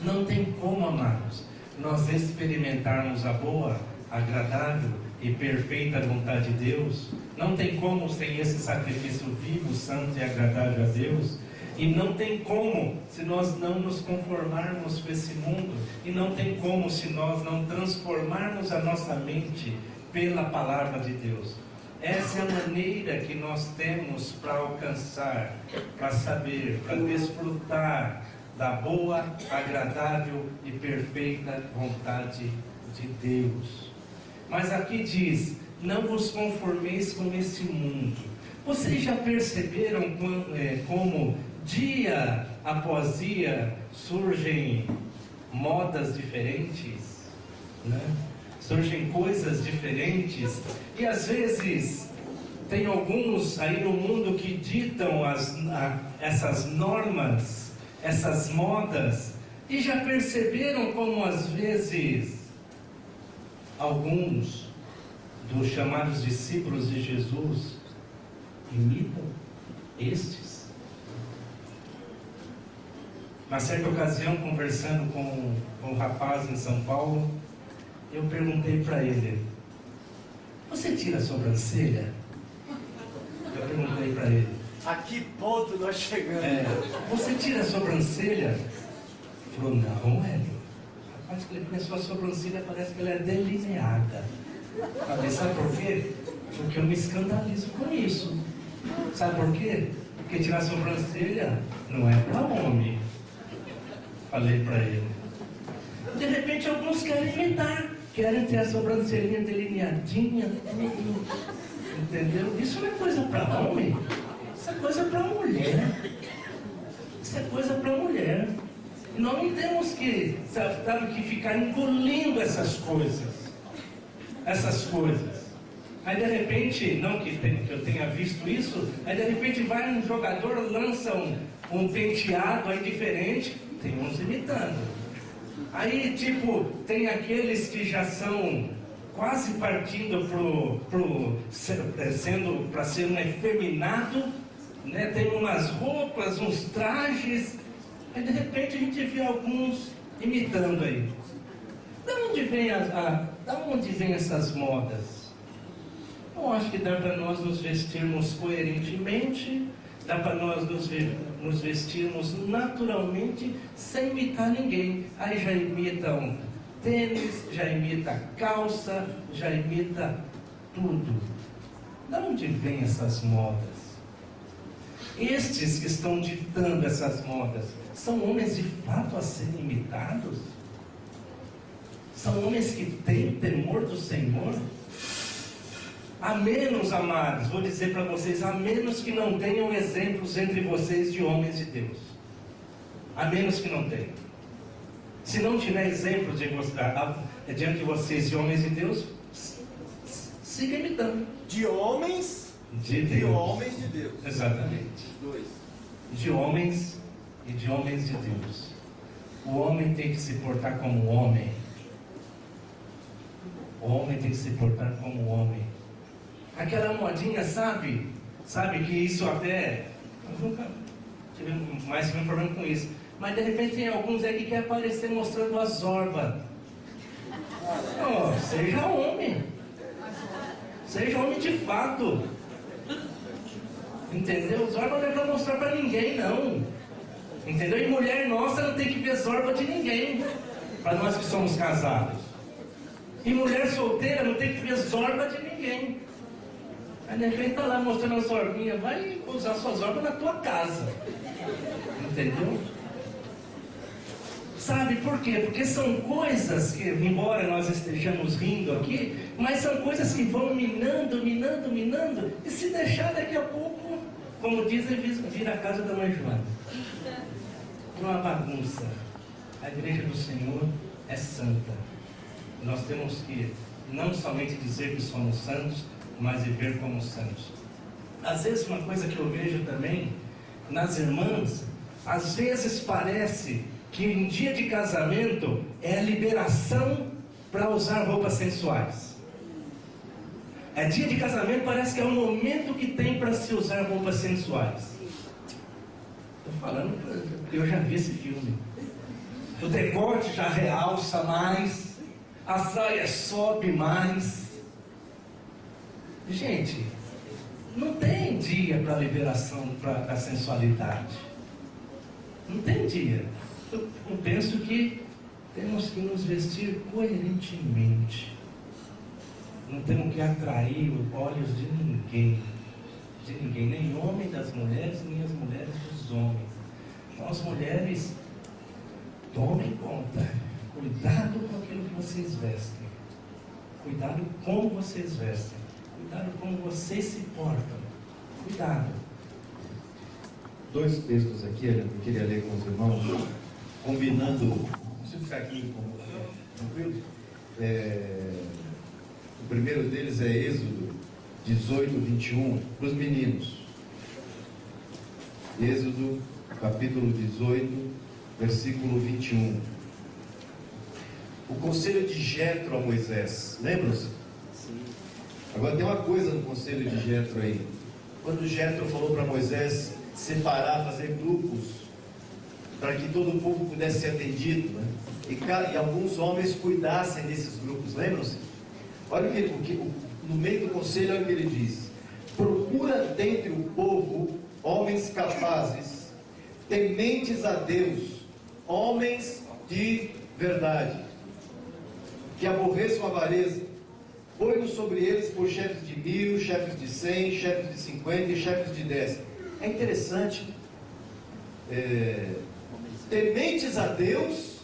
A: Não tem como, amados, nós experimentarmos a boa, agradável e perfeita vontade de Deus. Não tem como sem esse sacrifício vivo, santo e agradável a Deus. E não tem como se nós não nos conformarmos com esse mundo. E não tem como se nós não transformarmos a nossa mente pela palavra de Deus. Essa é a maneira que nós temos para alcançar, para saber, para desfrutar da boa, agradável e perfeita vontade de Deus. Mas aqui diz: não vos conformeis com esse mundo. Vocês já perceberam como dia após dia surgem modas diferentes, né? Surgem coisas diferentes, e às vezes tem alguns aí no mundo que ditam essas normas, essas modas, e já perceberam como às vezes alguns dos chamados discípulos de Jesus imitam estes? Uma certa ocasião, conversando com um rapaz em São Paulo, eu perguntei para ele: você tira a sobrancelha? Eu perguntei para ele.
C: A que ponto nós chegamos?
A: Você tira a sobrancelha? Ele falou: não, Hélio. Rapaz, que ele começou a sobrancelha, parece que ela é delineada. Falei: sabe por quê? Porque eu me escandalizo com isso. Sabe por quê? Porque tirar a sobrancelha não é para homem. Falei para ele. De repente alguns querem imitar. Querem ter a sobrancelhinha delineadinha. Entendeu? Isso não é coisa para homem. Isso é coisa para mulher. Isso é coisa para mulher. E nós não temos que, sabe, que ficar engolindo essas coisas. Essas coisas. Aí de repente, não que eu tenha visto isso, aí de repente vai um jogador, lança um penteado aí diferente, tem uns imitando. Aí tipo, tem aqueles que já são quase partindo para ser um efeminado, né? Tem umas roupas, uns trajes, aí de repente a gente vê alguns imitando aí. Da onde vem essas modas? Eu acho que dá para nós nos vestirmos coerentemente, dá para nós nos vestirmos naturalmente, sem imitar ninguém. Aí já imitam tênis, já imita calça, já imita tudo. Da onde vêm essas modas? Estes que estão ditando essas modas, são homens de fato a serem imitados? São homens que têm temor do Senhor? A menos, amados, vou dizer para vocês, a menos que não tenham exemplos entre vocês de homens de Deus. A menos que não tenham. Se não tiver exemplos diante de vocês de homens de Deus, siga imitando.
C: De homens
A: de Deus.
C: De homens de Deus.
A: Exatamente.
C: Dois.
A: De homens e de homens de Deus. O homem tem que se portar como homem. O homem tem que se portar como homem. Aquela modinha, sabe que isso até... Eu nunca tive mais problema com isso. Mas de repente tem alguns aí que querem aparecer mostrando a zorba. Oh, seja homem. Seja homem de fato. Entendeu? Zorba não é para mostrar para ninguém, não. Entendeu? E mulher nossa não tem que ver zorba de ninguém. Para nós que somos casados. E mulher solteira não tem que ver zorba de ninguém. Aí de repente está lá mostrando a zorbinha. Vai usar sua zorba na tua casa. Entendeu? Sabe por quê? Porque são coisas que, embora nós estejamos rindo aqui, mas são coisas que vão minando, e se deixar daqui a pouco, como dizem, vira a casa da mãe Joana. Uma bagunça. A igreja do Senhor é santa. Nós temos que não somente dizer que somos santos, mas viver como santos. Às vezes uma coisa que eu vejo também nas irmãs, às vezes parece que em dia de casamento é a liberação para usar roupas sensuais. É dia de casamento, parece que é o momento que tem para se usar roupas sensuais. Estou falando, eu já vi esse filme. O decote já realça mais, a saia sobe mais. Gente, não tem dia para liberação da sensualidade. Não tem dia. Eu penso que temos que nos vestir coerentemente. Não temos que atrair os olhos de ninguém. De ninguém, nem homem das mulheres, nem as mulheres dos homens. Então as mulheres, tomem conta. Cuidado com aquilo que vocês vestem. Cuidado como vocês vestem. Cuidado como vocês se portam. Cuidado.
B: Dois textos aqui, eu queria ler com os irmãos, combinando. Deixa eu ficar aqui, tranquilo? O primeiro deles é Êxodo 18, 21, para os meninos. Êxodo, capítulo 18, versículo 21. O conselho de Jetro a Moisés, lembram-se? Sim. Agora tem uma coisa no conselho de Jetro aí. Quando Jetro falou para Moisés separar, fazer grupos, para que todo o povo pudesse ser atendido, né? E alguns homens cuidassem desses grupos, lembram-se? Olha o que no meio do conselho, olha o que ele diz: procura dentre o povo homens capazes, tementes a Deus, homens de verdade, que aborreçam a avareza, põe-nos sobre eles por chefes de 1000, chefes de 100, chefes de 50 e chefes de 10. É interessante, tementes a Deus,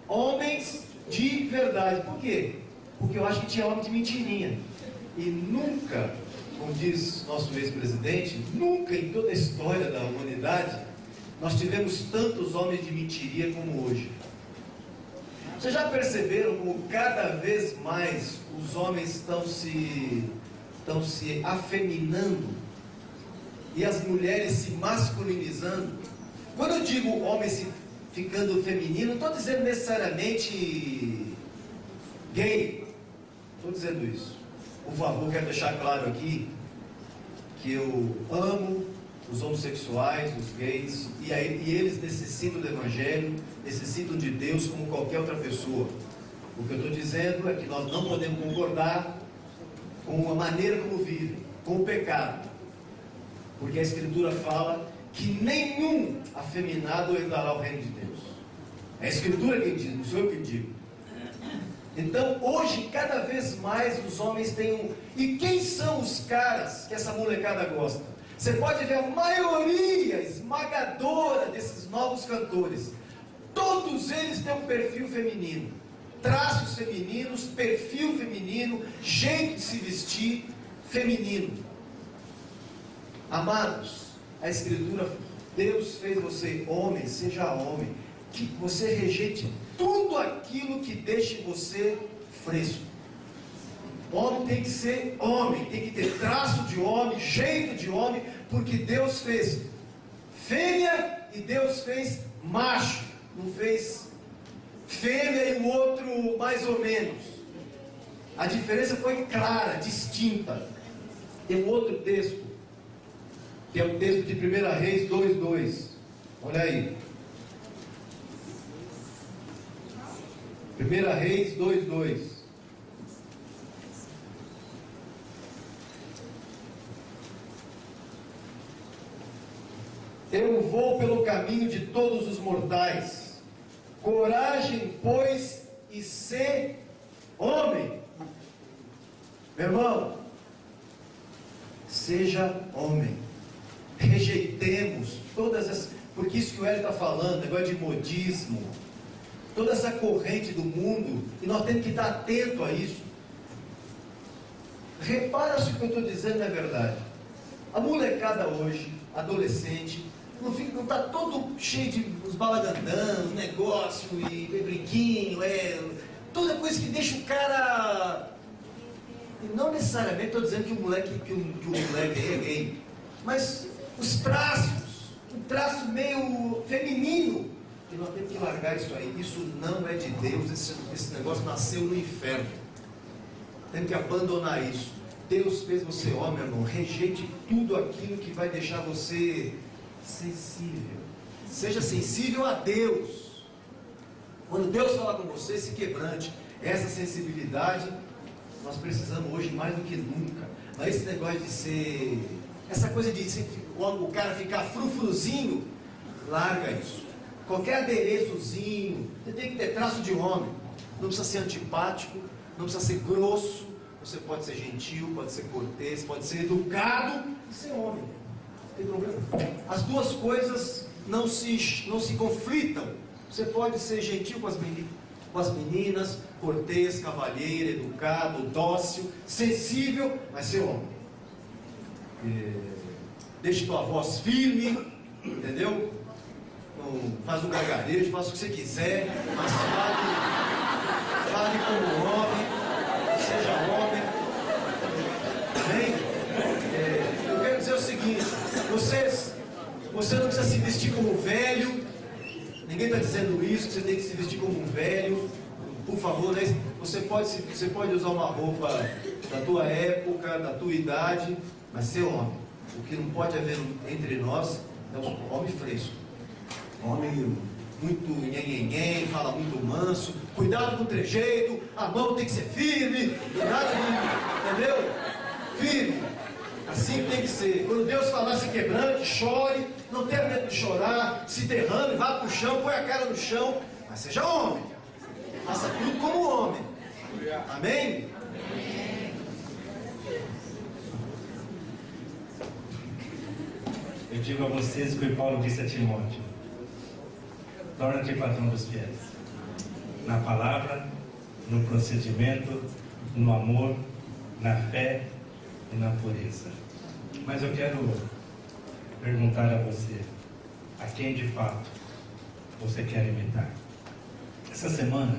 B: homens de verdade. Por quê? Porque eu acho que tinha homem de mentirinha. E nunca, como diz nosso ex-presidente, nunca em toda a história da humanidade nós tivemos tantos homens de mentiria como hoje. Vocês já perceberam como cada vez mais os homens estão se afeminando e as mulheres se masculinizando? Quando eu digo homem ficando feminino, não estou dizendo necessariamente gay, estou dizendo isso. Por favor, quero deixar claro aqui que eu amo os homossexuais, os gays, e eles necessitam do Evangelho, necessitam de Deus como qualquer outra pessoa. O que eu estou dizendo é que nós não podemos concordar com a maneira como vivem, com o pecado, porque a Escritura fala que nenhum afeminado herdará o reino de Deus. É a Escritura quem diz, não sou eu quem digo. Então, hoje, cada vez mais os homens têm E quem são os caras que essa molecada gosta? Você pode ver a maioria esmagadora desses novos cantores. Todos eles têm um perfil feminino. Traços femininos, perfil feminino, jeito de se vestir feminino. Amados, a Escritura, Deus fez você homem, seja homem, que você rejeite tudo aquilo que deixe você fresco. Homem tem que ser homem, tem que ter traço de homem, jeito de homem, porque Deus fez fêmea e Deus fez macho, não fez fêmea e o outro mais ou menos. A diferença foi clara, distinta. Tem um outro texto, que é o texto de 1 Reis 2:2. Olha aí. 1 Reis 2:2. Eu vou pelo caminho de todos os mortais. Coragem, pois, e ser homem. Meu irmão, seja homem. Rejeitemos todas as... Porque isso que o Hélio está falando, negócio de modismo, toda essa corrente do mundo, e nós temos que estar atento a isso. Repara se o que eu estou dizendo é verdade. A molecada hoje, adolescente, não está todo cheio de uns balagandãs, negócio e brinquinho, toda coisa que deixa o cara... E não necessariamente estou dizendo que o moleque é gay, mas os traços, um traço meio feminino, e nós temos que largar isso aí. Isso não é de Deus, esse negócio nasceu no inferno. Temos que abandonar isso. Deus fez você homem, meu irmão. Rejeite tudo aquilo que vai deixar você sensível. Seja sensível a Deus. Quando Deus falar com você, se quebrante. Essa sensibilidade nós precisamos hoje mais do que nunca. Mas esse negócio de ser... Essa coisa de o cara ficar frufruzinho, larga isso. Qualquer adereçozinho, você tem que ter traço de homem. Não precisa ser antipático, não precisa ser grosso. Você pode ser gentil, pode ser cortês, pode ser educado e ser homem. Não tem problema. As duas coisas não se conflitam. Você pode ser gentil com as meninas, cortês, cavalheiro, educado, dócil, sensível, mas ser homem. Deixe tua voz firme, entendeu? Não faz um gargarejo, faça o que você quiser, mas fale como homem, seja homem. Bem, eu quero dizer o seguinte: você não precisa se vestir como velho. Ninguém está dizendo isso, que você tem que se vestir como um velho. Por favor, né? Você pode usar uma roupa da tua época, da tua idade, mas ser homem. O que não pode haver entre nós é um homem fresco. Homem muito nhenhenhen, fala muito manso. Cuidado com o trejeito, a mão tem que ser firme. Nada de... Entendeu? Firme. Assim tem que ser. Quando Deus falar, se quebrante, chore. Não tenha medo de chorar. Se derrame, vá para o chão, põe a cara no chão. Mas seja homem. Faça tudo como homem. Amém?
A: Eu digo a vocês o que Paulo disse a Timóteo: torna-te patrão dos fiéis, na palavra, no procedimento, no amor, na fé e na pureza. Mas eu quero perguntar a você: a quem de fato você quer imitar? Essa semana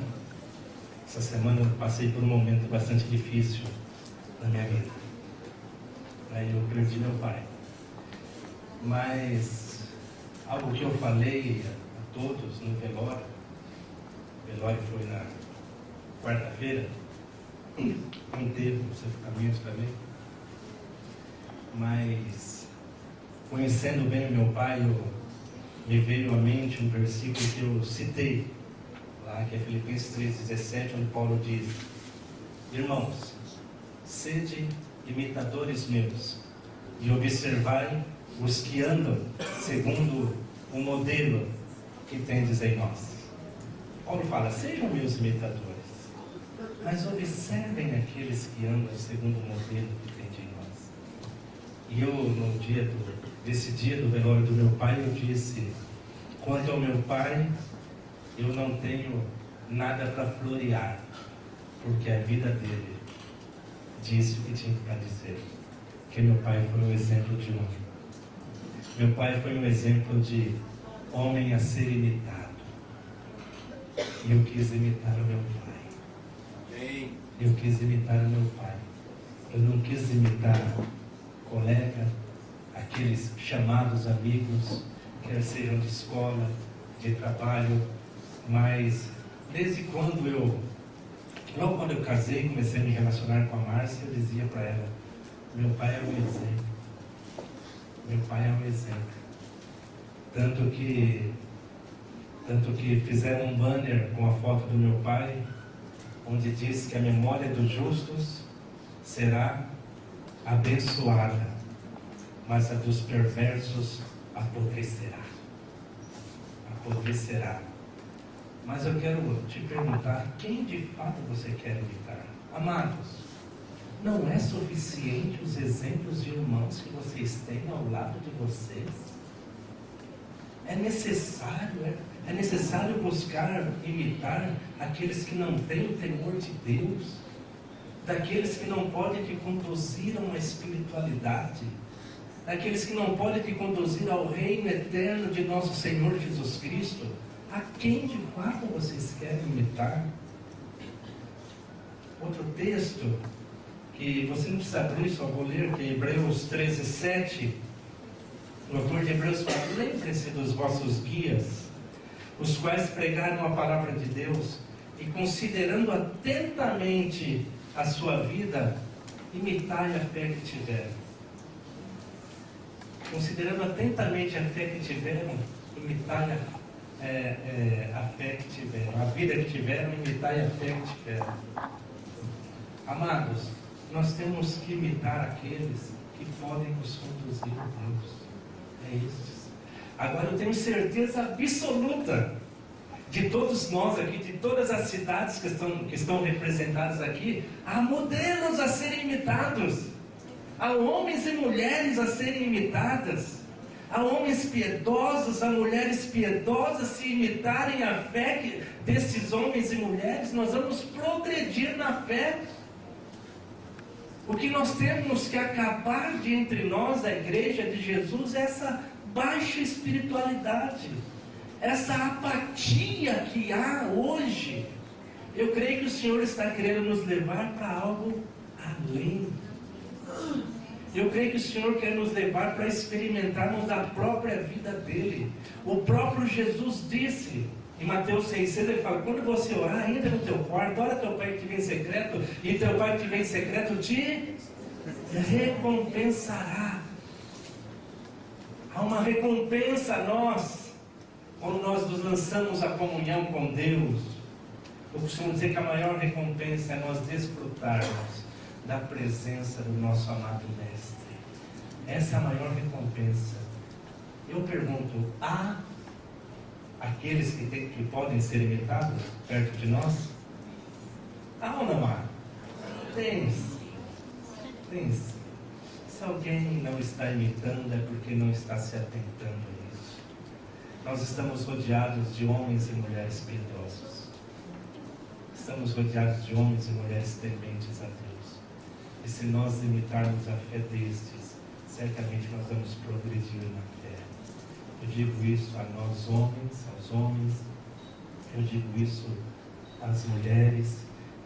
A: eu passei por um momento bastante difícil na minha vida. Aí eu perdi meu pai. Mas algo que eu falei a todos no velório, o velório foi na quarta-feira, o enterro, o sepultamento também. Mas conhecendo bem o meu pai, me veio à mente um versículo que eu citei lá, que é Filipenses 3,17, onde Paulo diz: irmãos, sede imitadores meus e observai os que andam segundo o modelo que tendes em nós. Paulo fala: sejam meus imitadores, mas observem aqueles que andam segundo o modelo que tendes em nós. E eu, no dia desse dia do velório do meu pai, eu disse: quanto ao meu pai, eu não tenho nada para florear, porque a vida dele disse o que tinha para dizer. Que meu pai foi um exemplo de homem. Meu pai foi um exemplo de homem a ser imitado. E eu quis imitar o meu pai. Eu quis imitar o meu pai. Eu não quis imitar colega, aqueles chamados amigos, quer sejam de escola, de trabalho, mas desde quando logo quando eu casei, comecei a me relacionar com a Márcia, eu dizia para ela: meu pai é um exemplo. Meu pai é um exemplo. Tanto que fizeram um banner com a foto do meu pai, onde diz que a memória dos justos será abençoada, mas a dos perversos apodrecerá. Apodrecerá. Mas eu quero te perguntar: quem de fato você quer imitar? Amados, não é suficiente os exemplos de irmãos que vocês têm ao lado de vocês? É necessário buscar imitar aqueles que não têm o temor de Deus, daqueles que não podem te conduzir a uma espiritualidade, daqueles que não podem te conduzir ao reino eterno de nosso Senhor Jesus Cristo. A quem de fato vocês querem imitar? Outro texto que você não precisa abrir, só vou ler, que é Hebreus 13:7. O autor de Hebreus fala: lembrem-se dos vossos guias, os quais pregaram a palavra de Deus, e considerando atentamente a sua vida, imitai a fé que tiveram. Considerando atentamente a fé que tiveram, imitai a fé que tiveram, a vida que tiveram, imitai a fé que tiveram. Amados, nós temos que imitar aqueles que podem nos conduzir a Deus. É isso. Agora eu tenho certeza absoluta de todos nós aqui, de todas as cidades que estão representadas aqui, há modelos a serem imitados, há homens e mulheres a serem imitadas, há homens piedosos, há mulheres piedosas. Se imitarem a fé desses homens e mulheres, nós vamos progredir na fé. O que nós temos que acabar de entre nós, a igreja de Jesus, é essa baixa espiritualidade, essa apatia que há hoje. Eu creio que o Senhor está querendo nos levar para algo além. Eu creio que o Senhor quer nos levar para experimentarmos a própria vida dele. O próprio Jesus disse em Mateus 6,6, ele fala: quando você orar, entra no teu quarto, ora teu pai que te vem em secreto, e teu pai que te vem em secreto te recompensará. Há uma recompensa a nós quando nós nos lançamos à comunhão com Deus. Eu costumo dizer que a maior recompensa é nós desfrutarmos da presença do nosso amado Mestre. Essa é a maior recompensa. Eu pergunto: há aqueles que podem ser imitados perto de nós? Há ou não há? Tem. Se alguém não está imitando, é porque não está se atentando a isso. Nós estamos rodeados de homens e mulheres piedosos. Estamos rodeados de homens e mulheres tementes a Deus. E se nós imitarmos a fé destes, certamente nós vamos progredir na fé. Eu digo isso a nós homens, aos homens. Eu digo isso às mulheres.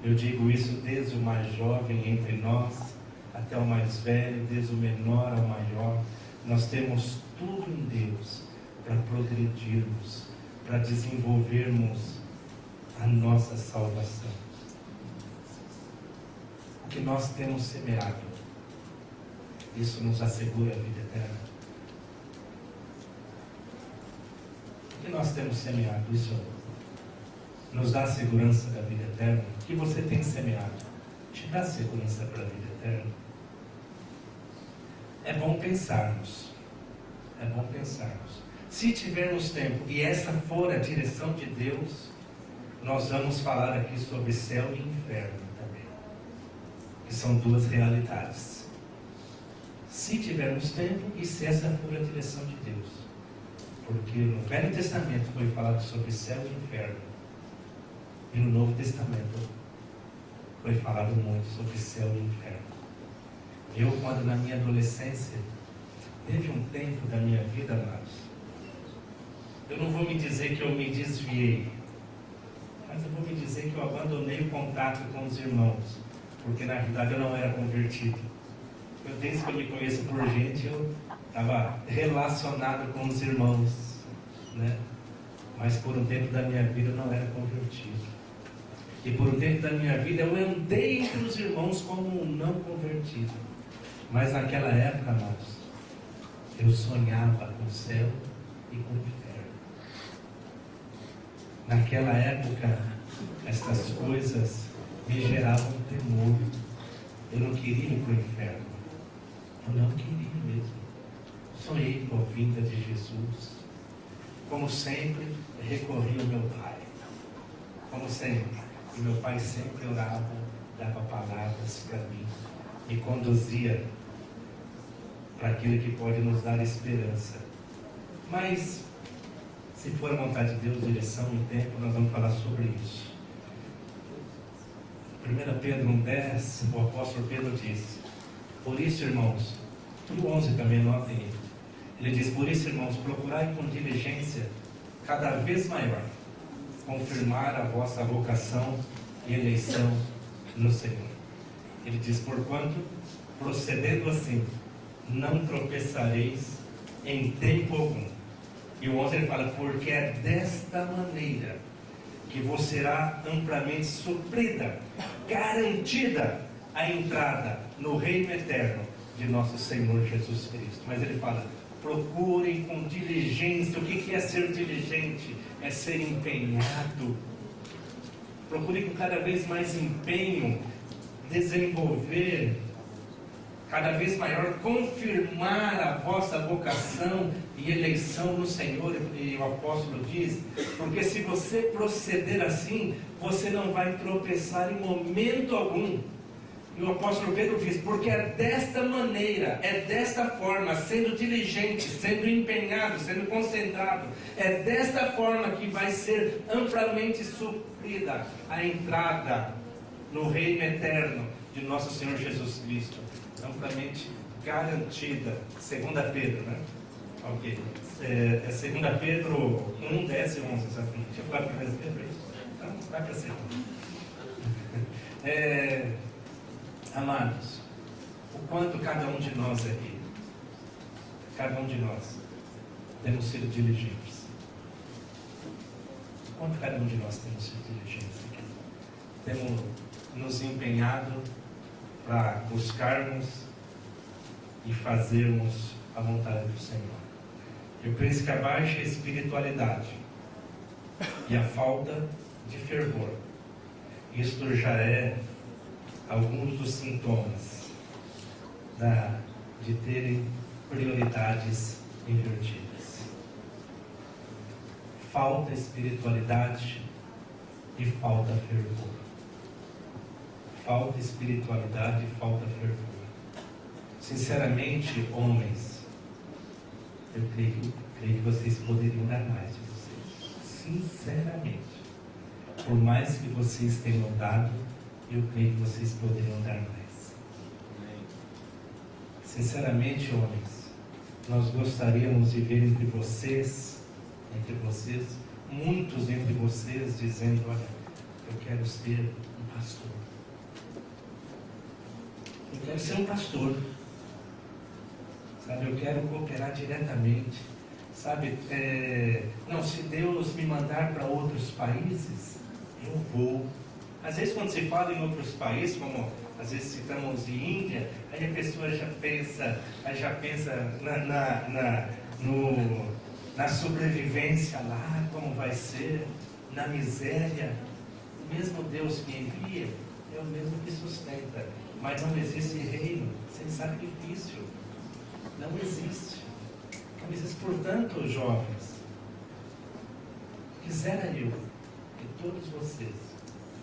A: Eu digo isso desde o mais jovem entre nós até o mais velho, desde o menor ao maior. Nós temos tudo em Deus para progredirmos, para desenvolvermos a nossa salvação. O que nós temos semeado, isso nos assegura a vida eterna. O que nós temos semeado, isso nos dá a segurança da vida eterna. O que você tem semeado te dá segurança para a vida eterna. É bom pensarmos. É bom pensarmos. Se tivermos tempo e essa for a direção de Deus, nós vamos falar aqui sobre céu e inferno também, que são duas realidades. Se tivermos tempo e se essa for a direção de Deus, porque no Velho Testamento foi falado sobre céu e inferno, e no Novo Testamento foi falado muito sobre céu e inferno. Eu, quando na minha adolescência, teve um tempo da minha vida, amados, eu não vou me dizer que eu me desviei, mas eu vou me dizer que eu abandonei o contato com os irmãos, porque na verdade eu não era convertido. Eu, desde que eu me conheço por gente, eu estava relacionado com os irmãos, né? Mas por um tempo da minha vida eu não era convertido. E por um tempo da minha vida eu andei entre os irmãos como um não convertido. Mas naquela época, amados, eu sonhava com o céu e com o inferno. Naquela época, estas coisas me geravam temor. Eu não queria ir para o inferno. Eu não queria mesmo. Sonhei com a vinda de Jesus. Como sempre, recorri ao meu pai. Como sempre. E meu pai sempre orava, dava palavras para mim, me conduzia para aquilo que pode nos dar esperança. Mas, se for a vontade de Deus, direção e tempo, nós vamos falar sobre isso. 1 Pedro 1,10, o apóstolo Pedro diz: por isso, irmãos, e o 11 também, notem ele diz: por isso, irmãos, procurai com diligência cada vez maior confirmar a vossa vocação e eleição no Senhor. Ele diz: porquanto, procedendo assim, não tropeçareis em tempo algum. E o 11 ele fala: porque é desta maneira que vos será amplamente suprida, garantida a entrada no reino eterno de nosso Senhor Jesus Cristo. Mas ele fala: procurem com diligência. O que é ser diligente? É ser empenhado. Procurem com cada vez mais empenho desenvolver, cada vez maior, confirmar a vossa vocação e eleição no Senhor. E o apóstolo diz: porque se você proceder assim, você não vai tropeçar em momento algum. E o apóstolo Pedro diz: porque é desta maneira, é desta forma, sendo diligente, sendo empenhado, sendo concentrado, é desta forma que vai ser amplamente suprida a entrada no reino eterno de nosso Senhor Jesus Cristo. Amplamente garantida. 2 Pedro, né? Ok. É 2 Pedro 1, 10 e 11, exatamente. Deixa eu falar para 1 Pedro isso. Então, vai para cima. Amados, o quanto cada um de nós aqui, cada um de nós, temos sido diligentes. O quanto cada um de nós temos sido diligentes aqui. Temos nos empenhado para buscarmos e fazermos a vontade do Senhor. Eu penso que a baixa espiritualidade e a falta de fervor, isto já é alguns dos sintomas de terem prioridades invertidas. Falta espiritualidade e falta fervor. Falta espiritualidade e falta fervor. Sinceramente, homens, eu creio que vocês poderiam dar mais de vocês. Sinceramente. Por mais que vocês tenham dado, eu creio que vocês poderiam dar mais. Sinceramente, homens, nós gostaríamos de ver entre vocês, muitos entre vocês dizendo: olha, eu quero ser um pastor. Eu quero ser um pastor. Sabe, eu quero cooperar diretamente. Sabe, não, se Deus me mandar para outros países, eu vou. Às vezes quando se fala em outros países, como às vezes citamos de Índia, aí a pessoa já pensa na sobrevivência lá, como vai ser, na miséria. O mesmo Deus que envia é o mesmo que sustenta. Mas não existe reino sem sacrifício. Não existe. Não existe. Portanto, jovens, quisera eu que todos vocês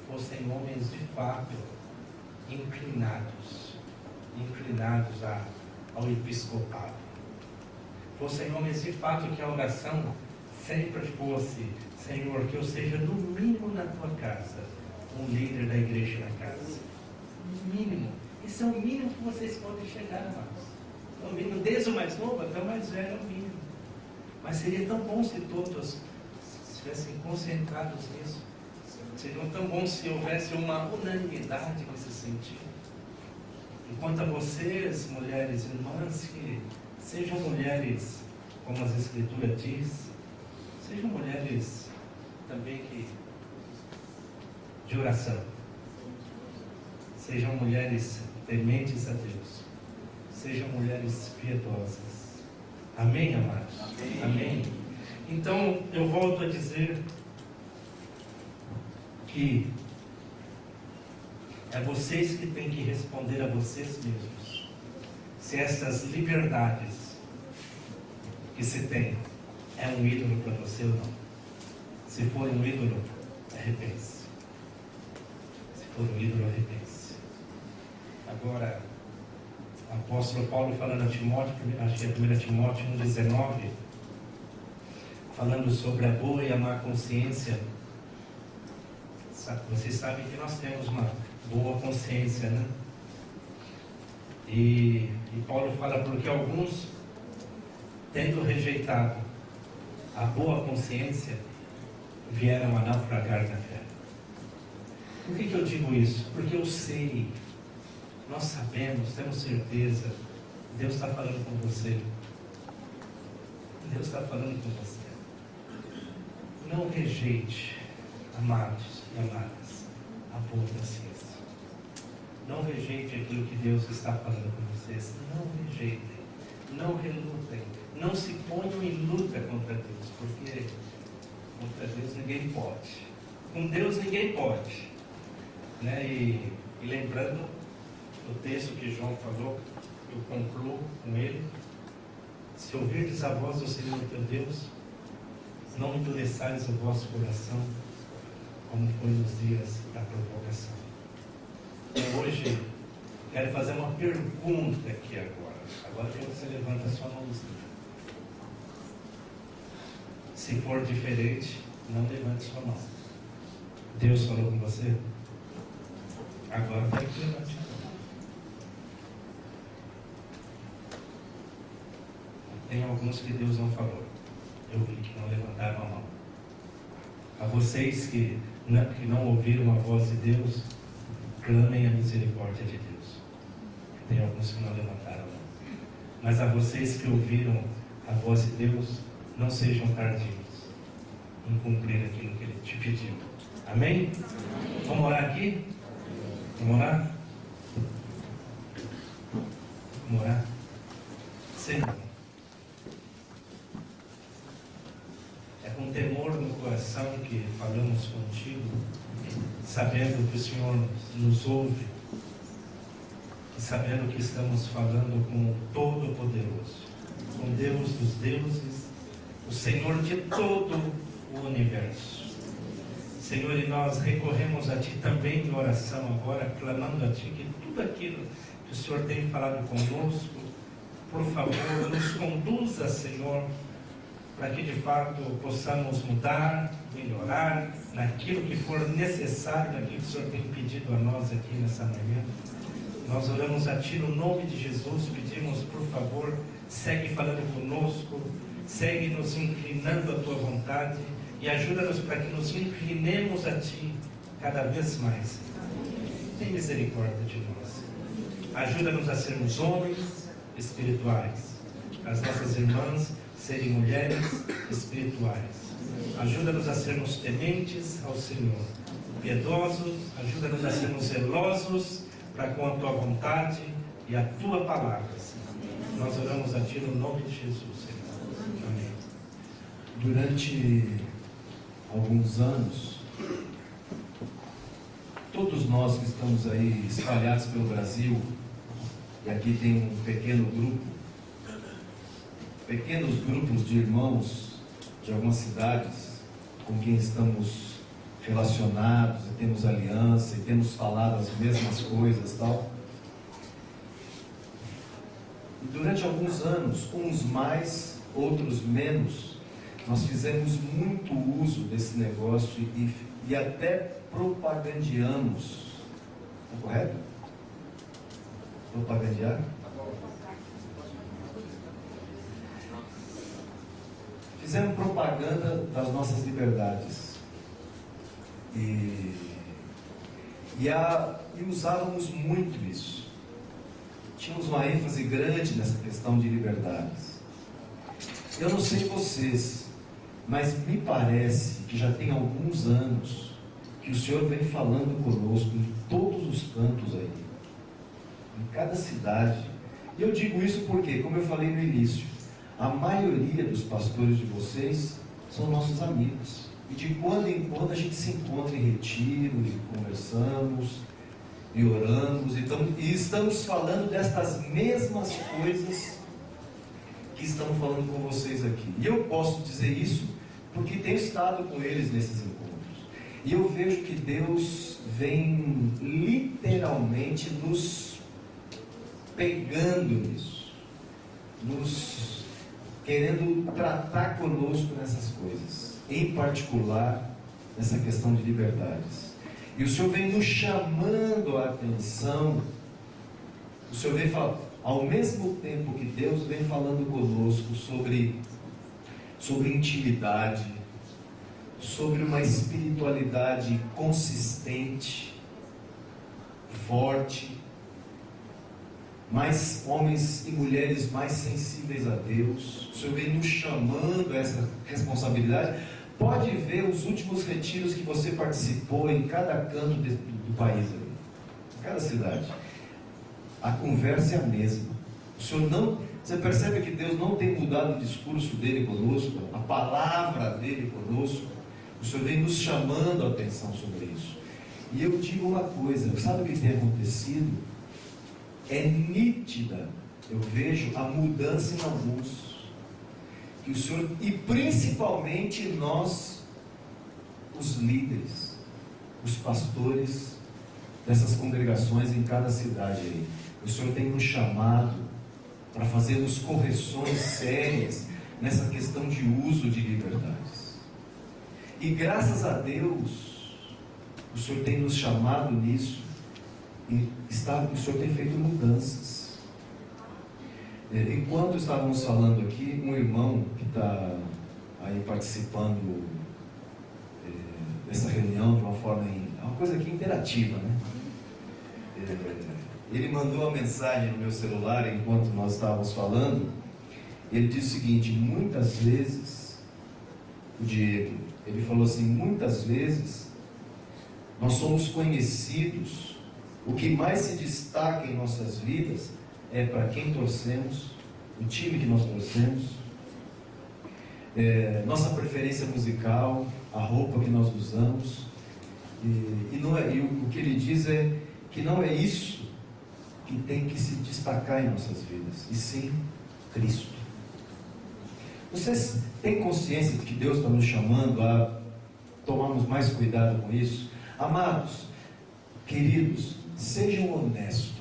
A: fossem homens de fato inclinados ao episcopado. Fossem homens de fato que a oração sempre fosse: Senhor, que eu seja no mínimo na tua casa um líder da igreja na casa. No mínimo. Isso é o mínimo que vocês podem chegar, amados. É o mínimo, desde o mais novo até o mais velho, é o mínimo. Mas seria tão bom se todos estivessem concentrados nisso. Seria tão bom se houvesse uma unanimidade nesse sentido. Enquanto a vocês, mulheres irmãs, que sejam mulheres, como as Escrituras diz, sejam mulheres também de oração. Sejam mulheres tementes a Deus. Sejam mulheres piedosas. Amém, amados? Amém. Amém. Então, eu volto a dizer que é vocês que têm que responder a vocês mesmos se essas liberdades que se tem é um ídolo para você ou não. Se for um ídolo, arrepende-se. Se for um ídolo, arrepende-se. Agora, o apóstolo Paulo falando a Timóteo, acho que é 1 Timóteo 1,19, falando sobre a boa e a má consciência. Vocês sabem que nós temos uma boa consciência, né? E Paulo fala: porque alguns, tendo rejeitado a boa consciência, vieram a naufragar na fé. Por que eu digo isso? Porque eu sei, nós sabemos, temos certeza, Deus está falando com você. Deus está falando com você. Não rejeite, amados e amadas, a boa consciência. Não rejeite aquilo que Deus está falando com vocês. Não rejeitem. Não relutem. Não se ponham em luta contra Deus, porque contra Deus ninguém pode. Com Deus ninguém pode. Né? E lembrando o texto que João falou, eu concluo com ele: se ouvirdes a voz do Senhor teu Deus, não endureçais o vosso coração, como foi nos dias da provocação. Então, hoje, quero fazer uma pergunta aqui agora. Agora que você levanta a sua mãozinha. Se for diferente, não levante sua mão. Deus falou com você? Agora tem que levantar a mão. Tem alguns que Deus não falou. Eu vi que não levantaram a mão. A vocês que não ouviram a voz de Deus, clamem a misericórdia de Deus. Tem alguns que não levantaram a mão. Mas a vocês que ouviram a voz de Deus, não sejam tardios em cumprir aquilo que Ele te pediu. Amém? Amém. Vamos orar aqui? Vamos orar? Vamos orar? Senhor, é com temor no coração que falamos contigo, sabendo que o Senhor nos ouve e sabendo que estamos falando com o Todo-Poderoso, com Deus dos deuses, o Senhor de todo o universo. Senhor, e nós recorremos a Ti também em oração agora, clamando a Ti que tudo aquilo que o Senhor tem falado conosco, por favor, nos conduza, Senhor, para que de fato possamos mudar, melhorar naquilo que for necessário, naquilo que o Senhor tem pedido a nós aqui nessa manhã. Nós oramos a Ti no nome de Jesus, pedimos, por favor, segue falando conosco, segue nos inclinando à Tua vontade e ajuda-nos para que nos inclinemos a Ti cada vez mais. Tem misericórdia de nós. Ajuda-nos a sermos homens espirituais, as nossas irmãs serem mulheres espirituais. Ajuda-nos a sermos tementes ao Senhor, piedosos, ajuda-nos a sermos zelosos para com a Tua vontade e a Tua palavra, Senhor. Nós oramos a Ti no nome de Jesus, Senhor. Amém.
D: Durante alguns anos, todos nós que estamos aí espalhados pelo Brasil, e aqui tem um pequeno grupo, pequenos grupos de irmãos de algumas cidades com quem estamos relacionados, e temos aliança, e temos falado as mesmas coisas, tal. E durante alguns anos, uns mais, outros menos, nós fizemos muito uso desse negócio e até propagandeamos. Está correto? Propagandear? Fizemos propaganda das nossas liberdades. E usávamos muito isso. Tínhamos uma ênfase grande nessa questão de liberdades. Eu não sei vocês, mas me parece que já tem alguns anos que o Senhor vem falando conosco em todos os cantos aí, em cada cidade. E eu digo isso porque, como eu falei no início, a maioria dos pastores de vocês são nossos amigos. E de quando em quando a gente se encontra em retiro e conversamos e oramos e estamos falando destas mesmas coisas que estamos falando com vocês aqui. E eu posso dizer isso porque tenho estado com eles nesses encontros. E eu vejo que Deus vem literalmente nos pegando nisso, nos querendo tratar conosco nessas coisas, em particular nessa questão de liberdades. E o Senhor vem nos chamando a atenção. O Senhor vem falando, ao mesmo tempo que Deus vem falando conosco sobre intimidade, sobre uma espiritualidade consistente, forte, mais homens e mulheres mais sensíveis a Deus. O Senhor vem nos chamando a essa responsabilidade. Pode ver os últimos retiros que você participou em cada canto do país, em cada cidade. A conversa é a mesma. O Senhor não, você percebe que Deus não tem mudado o discurso dele conosco, a palavra dele conosco. O Senhor vem nos chamando a atenção sobre isso. E eu digo uma coisa, sabe o que tem acontecido? É nítida, eu vejo a mudança em alguns. Que o Senhor, e principalmente nós, os líderes, os pastores dessas congregações em cada cidade aí, o Senhor tem nos chamado para fazermos correções sérias nessa questão de uso de liberdades. E graças a Deus, o Senhor tem nos chamado nisso, e o Senhor tem feito mudanças. Enquanto estávamos falando aqui, um irmão que está aí participando dessa reunião de uma forma, uma coisa aqui interativa, né? Ele mandou uma mensagem no meu celular enquanto nós estávamos falando. Ele disse o seguinte: muitas vezes, o Diego, ele falou assim, muitas vezes nós somos conhecidos, o que mais se destaca em nossas vidas é para quem torcemos, o time que nós torcemos, nossa preferência musical, a roupa que nós usamos, e o que ele diz é que não é isso que tem que se destacar em nossas vidas, e sim Cristo. Vocês têm consciência de que Deus está nos chamando a tomarmos mais cuidado com isso? Amados, queridos, sejam honestos.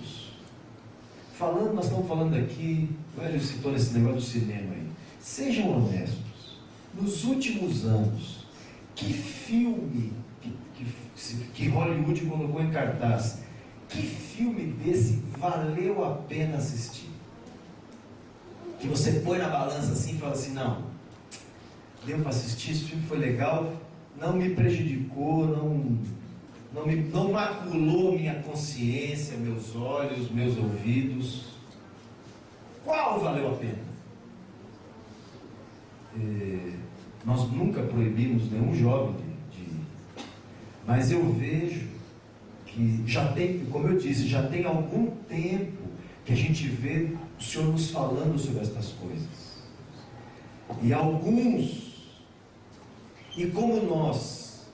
D: nós estamos falando aqui, o Hélio citou nesse negócio do cinema aí. Sejam honestos. Nos últimos anos, que filme que Hollywood colocou em cartaz, que filme desse valeu a pena assistir? Que você põe na balança assim e fala assim, não, deu para assistir, esse filme foi legal, não me prejudicou, não maculou minha consciência, meus olhos, meus ouvidos. Qual valeu a pena? Nós nunca proibimos nenhum jovem de ir. Mas eu vejo que já tem, como eu disse, já tem algum tempo que a gente vê o Senhor nos falando sobre estas coisas. E alguns, e como nós,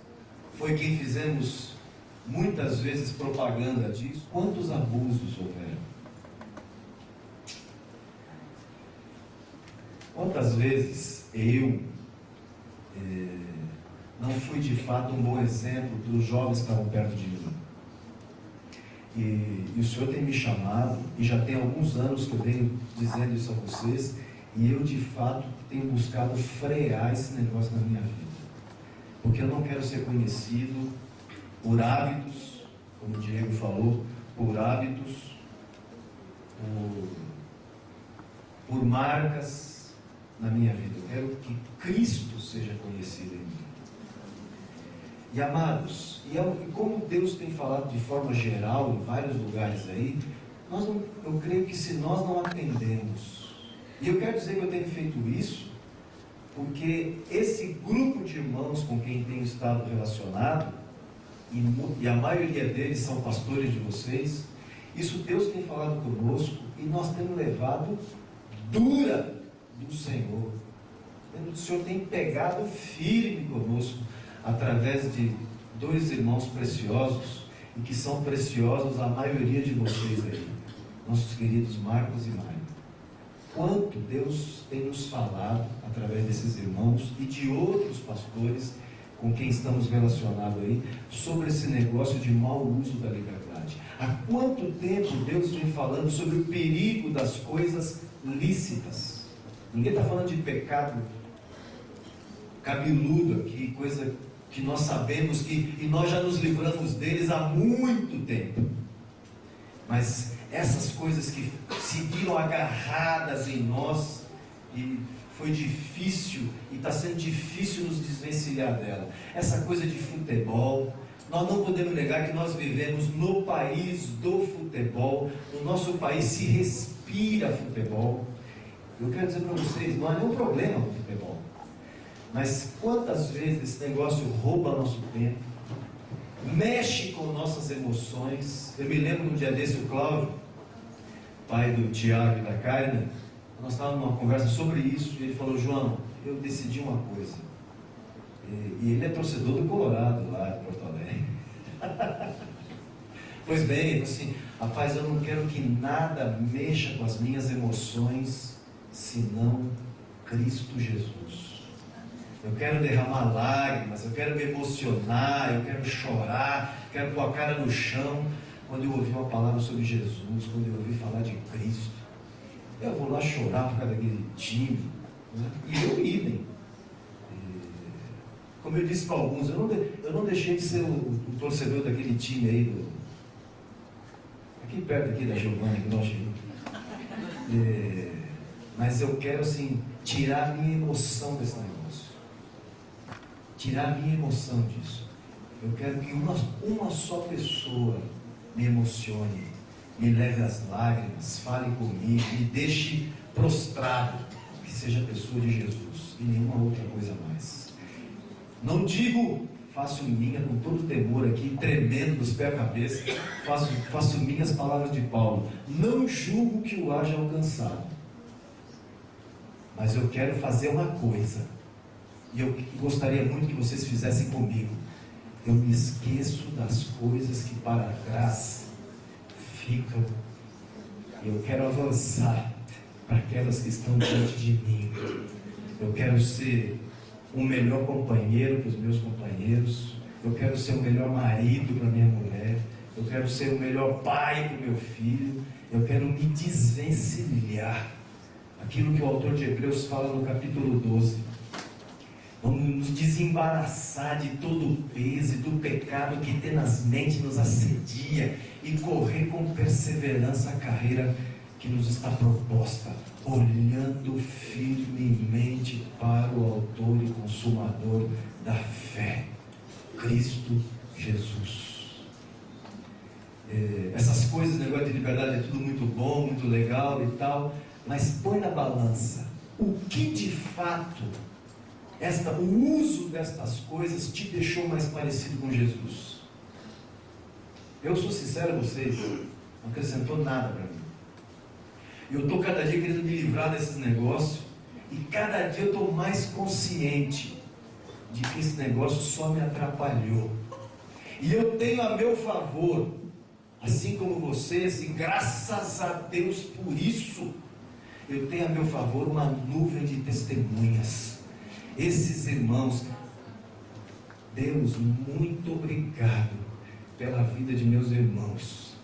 D: foi quem fizemos muitas vezes propaganda disso, quantos abusos houveram? Quantas vezes eu não fui de fato um bom exemplo para os jovens que estavam perto de mim? E o Senhor tem me chamado, e já tem alguns anos que eu venho dizendo isso a vocês, e eu de fato tenho buscado frear esse negócio na minha vida. Porque eu não quero ser conhecido por hábitos, como o Diego falou, por hábitos, por marcas na minha vida. Eu quero que Cristo seja conhecido em mim. E amados, e como Deus tem falado de forma geral em vários lugares aí, eu creio que se nós não atendemos, e eu quero dizer que eu tenho feito isso, porque esse grupo de irmãos com quem tenho estado relacionado, e a maioria deles são pastores de vocês, isso Deus tem falado conosco, e nós temos levado dura do Senhor. O Senhor tem pegado firme conosco, através de dois irmãos preciosos, e que são preciosos a maioria de vocês aí, nossos queridos Marcos e Maio. Quanto Deus tem nos falado, através desses irmãos e de outros pastores com quem estamos relacionados aí, sobre esse negócio de mau uso da liberdade. Há quanto tempo Deus vem falando sobre o perigo das coisas lícitas? Ninguém está falando de pecado cabeludo aqui, coisa que nós sabemos e nós já nos livramos deles há muito tempo. Mas essas coisas que seguiram agarradas em nós, e foi difícil, e está sendo difícil nos desvencilhar dela. Essa coisa de futebol, nós não podemos negar que nós vivemos no país do futebol. No nosso país se respira futebol. Eu quero dizer para vocês, não há nenhum problema com o futebol. Mas quantas vezes esse negócio rouba nosso tempo, mexe com nossas emoções. Eu me lembro um dia desse, o Cláudio, pai do Tiago e da Karina, nós estávamos numa conversa sobre isso, e ele falou, João, eu decidi uma coisa. E ele é torcedor do Colorado, lá de Porto Alegre. Pois bem, ele falou assim, rapaz, eu não quero que nada mexa com as minhas emoções, senão Cristo Jesus. Eu quero derramar lágrimas, eu quero me emocionar, eu quero chorar, quero pôr a cara no chão quando eu ouvir uma palavra sobre Jesus, quando eu ouvir falar de Cristo. Eu vou lá chorar por causa daquele time, né? E eu idem. Como eu disse para alguns, eu não deixei de ser o torcedor daquele time aí, aqui perto aqui da Giovana, que nós chegamos. Mas eu quero assim, tirar a minha emoção desse negócio. Tirar a minha emoção disso. Eu quero que uma só pessoa me emocione, me leve às lágrimas, fale comigo, me deixe prostrado, que seja a pessoa de Jesus e nenhuma outra coisa mais. Não digo, faço minha com todo temor aqui, tremendo dos pés à cabeça, faço minhas palavras de Paulo. Não julgo que o haja alcançado, mas eu quero fazer uma coisa, e eu gostaria muito que vocês fizessem comigo. Eu me esqueço das coisas que para trás ficam, e eu quero avançar para aquelas que estão diante de mim. Eu quero ser um melhor companheiro para os meus companheiros, eu quero ser o melhor marido para minha mulher, eu quero ser o melhor pai para o meu filho, Eu quero me desvencilhar. Aquilo que o autor de Hebreus fala no capítulo 12. Vamos nos desembaraçar de todo o peso e do pecado que tenazmente nos assedia e correr com perseverança a carreira que nos está proposta, olhando firmemente para o autor e consumador da fé, Cristo Jesus. Essas coisas, negócio de liberdade é tudo muito bom, muito legal e tal, mas põe na balança o que de fato o uso destas coisas te deixou mais parecido com Jesus. Eu sou sincero a vocês, não acrescentou nada para mim. Eu estou cada dia querendo me livrar desses negócios, e cada dia eu estou mais consciente de que esse negócio só me atrapalhou. E eu tenho a meu favor, assim como vocês, e graças a Deus por isso, eu tenho a meu favor uma nuvem de testemunhas. Esses irmãos, Deus, muito obrigado pela vida de meus irmãos.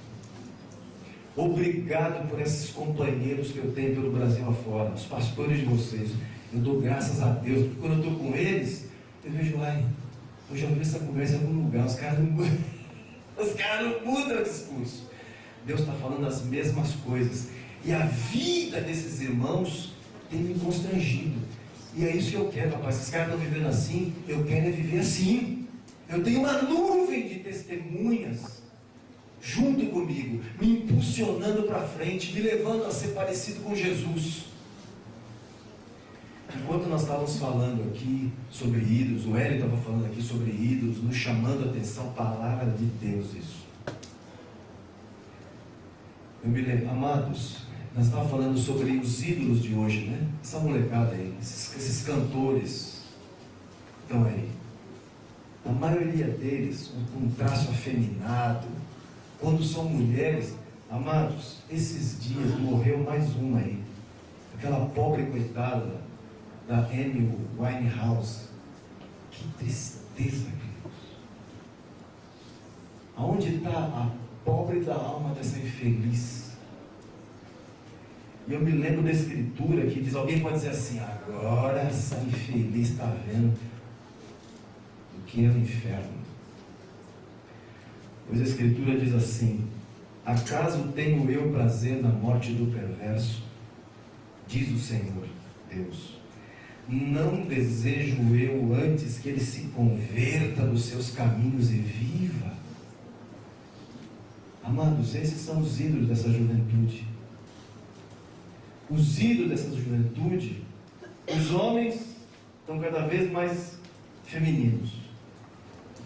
D: Obrigado por esses companheiros que eu tenho pelo Brasil afora, os pastores de vocês. Eu dou graças a Deus, porque quando eu estou com eles, eu vejo lá, eu já ouvi essa conversa em algum lugar, os caras não mudam o discurso. Deus está falando as mesmas coisas, e a vida desses irmãos tem me constrangido, e é isso que eu quero, rapaz. Esses caras estão vivendo assim, eu quero é viver assim. Eu tenho uma nuvem de testemunhas junto comigo, me impulsionando para frente, me levando a ser parecido com Jesus. Enquanto nós estávamos falando aqui sobre ídolos, o Hélio estava falando aqui sobre ídolos, nos chamando a atenção, palavra de Deus, isso. Eu me lembro, amados, nós estávamos falando sobre os ídolos de hoje, né? Essa molecada aí, esses cantores estão aí. A maioria deles, um traço afeminado. Quando são mulheres, amados, esses dias morreu mais uma aí. Aquela pobre coitada da Amy Winehouse. Que tristeza, queridos. Aonde está a pobre da alma dessa infeliz? E eu me lembro da escritura que diz, alguém pode dizer assim, agora essa infeliz está vendo o que é o inferno. Pois a escritura diz assim, acaso tenho eu prazer na morte do perverso? Diz o Senhor Deus, não desejo eu antes que ele se converta dos seus caminhos e viva? Amados, esses são os ídolos dessa juventude. Os ídolos dessa juventude, os homens estão cada vez mais femininos,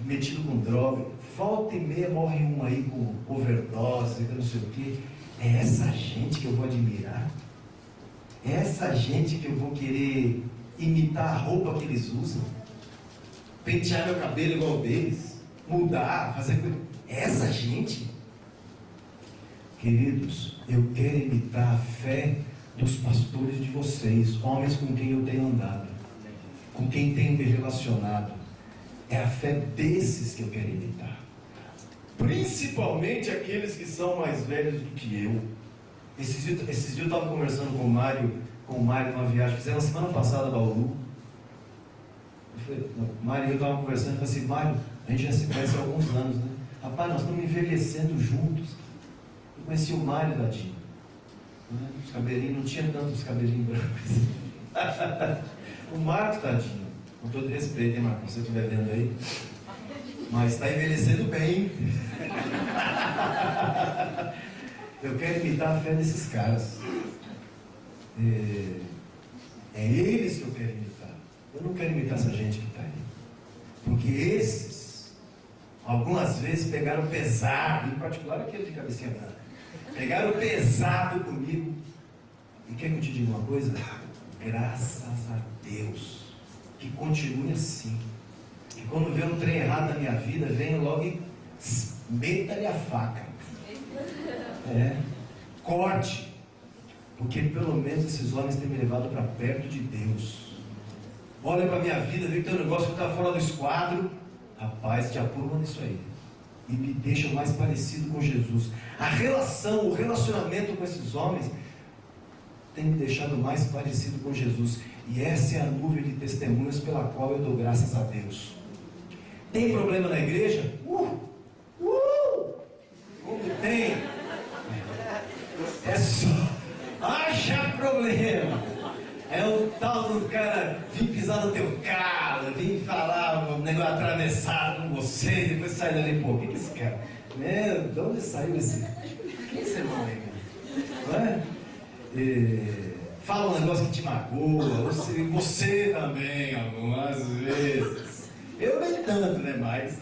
D: metidos com droga, volta e meia morre um aí com overdose, não sei o que. É essa gente que eu vou admirar? É essa gente que eu vou querer imitar a roupa que eles usam? Pentear meu cabelo igual deles? Mudar, fazer coisa? É essa gente? Queridos, eu quero imitar a fé dos pastores de vocês, homens com quem eu tenho andado, com quem tenho me relacionado. É a fé desses que eu quero imitar, principalmente aqueles que são mais velhos do que eu. Esses dias eu estava conversando com o Mário numa viagem, fizemos a semana passada a Bauru. Mário e eu estávamos conversando, eu falei assim, Mário, a gente já se conhece há alguns anos, né? Rapaz, nós estamos envelhecendo juntos. Eu conheci o Mário, tadinho. Os cabelinhos, não tinha tantos cabelinhos brancos. O Marco, tadinho, com todo respeito, hein, Marco, se você estiver vendo aí, mas está envelhecendo bem. Eu quero imitar a fé desses caras. É eles que eu quero imitar. Eu não quero imitar essa gente que está aí, porque esses algumas vezes pegaram pesado, em particular aquele de cabecinha branca. Pegaram pesado comigo. E quer que eu te diga uma coisa? Graças a Deus que continue assim. Que quando vê um trem errado na minha vida, venha logo e meta-lhe a faca. Corte. Porque pelo menos esses homens têm me levado para perto de Deus. Olha para a minha vida, vê que tem um negócio que está fora do esquadro. Rapaz, te apurma nisso aí. e me deixam mais parecido com Jesus. A relação, o relacionamento com esses homens tem me deixado mais parecido com Jesus. E essa é a nuvem de testemunhas pela qual eu dou graças a Deus. Tem problema na igreja? Como tem? É só haja problema. É o tal do cara vir pisar no teu carro, vir falar um negócio atravessado com você, e depois sai dali, pô, o que é esse cara? Meu, de onde saiu esse? Quem é esse irmão aí, cara? Não é? Fala um negócio que te magoa, você também, algumas vezes. Eu nem tanto, né? Mas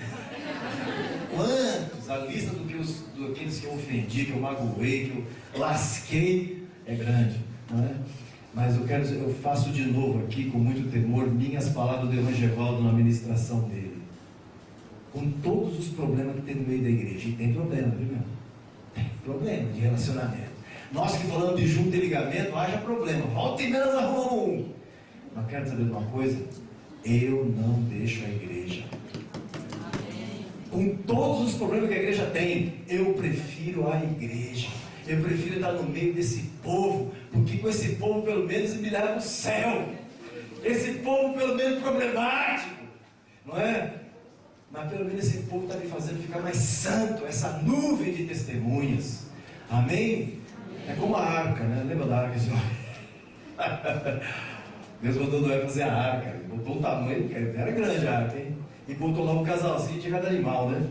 D: quantos? A lista daqueles que eu ofendi, que eu magoei, que eu lasquei, é grande, não é? Mas eu faço de novo aqui, com muito temor, minhas palavras do Evangelho na ministração dele. Com todos os problemas que tem no meio da igreja. E tem problema, viu, meu? Tem problema de relacionamento. Nós que falamos de junta e ligamento, haja problema. Volta e menos arrumamos um. Mas quero saber de uma coisa? Eu não deixo a igreja. Com todos os problemas que a igreja tem, eu prefiro a igreja. Eu prefiro estar no meio desse povo, porque com esse povo pelo menos me leva para o céu. Esse povo pelo menos problemático, não é? Mas pelo menos esse povo está me fazendo ficar mais santo, essa nuvem de testemunhas. Amém? É como a arca, né? Lembra da arca, senhor? Deus mandou Noé fazer a arca. Ele botou um tamanho, era grande a arca, hein? E botou lá um casalzinho de cada animal, né?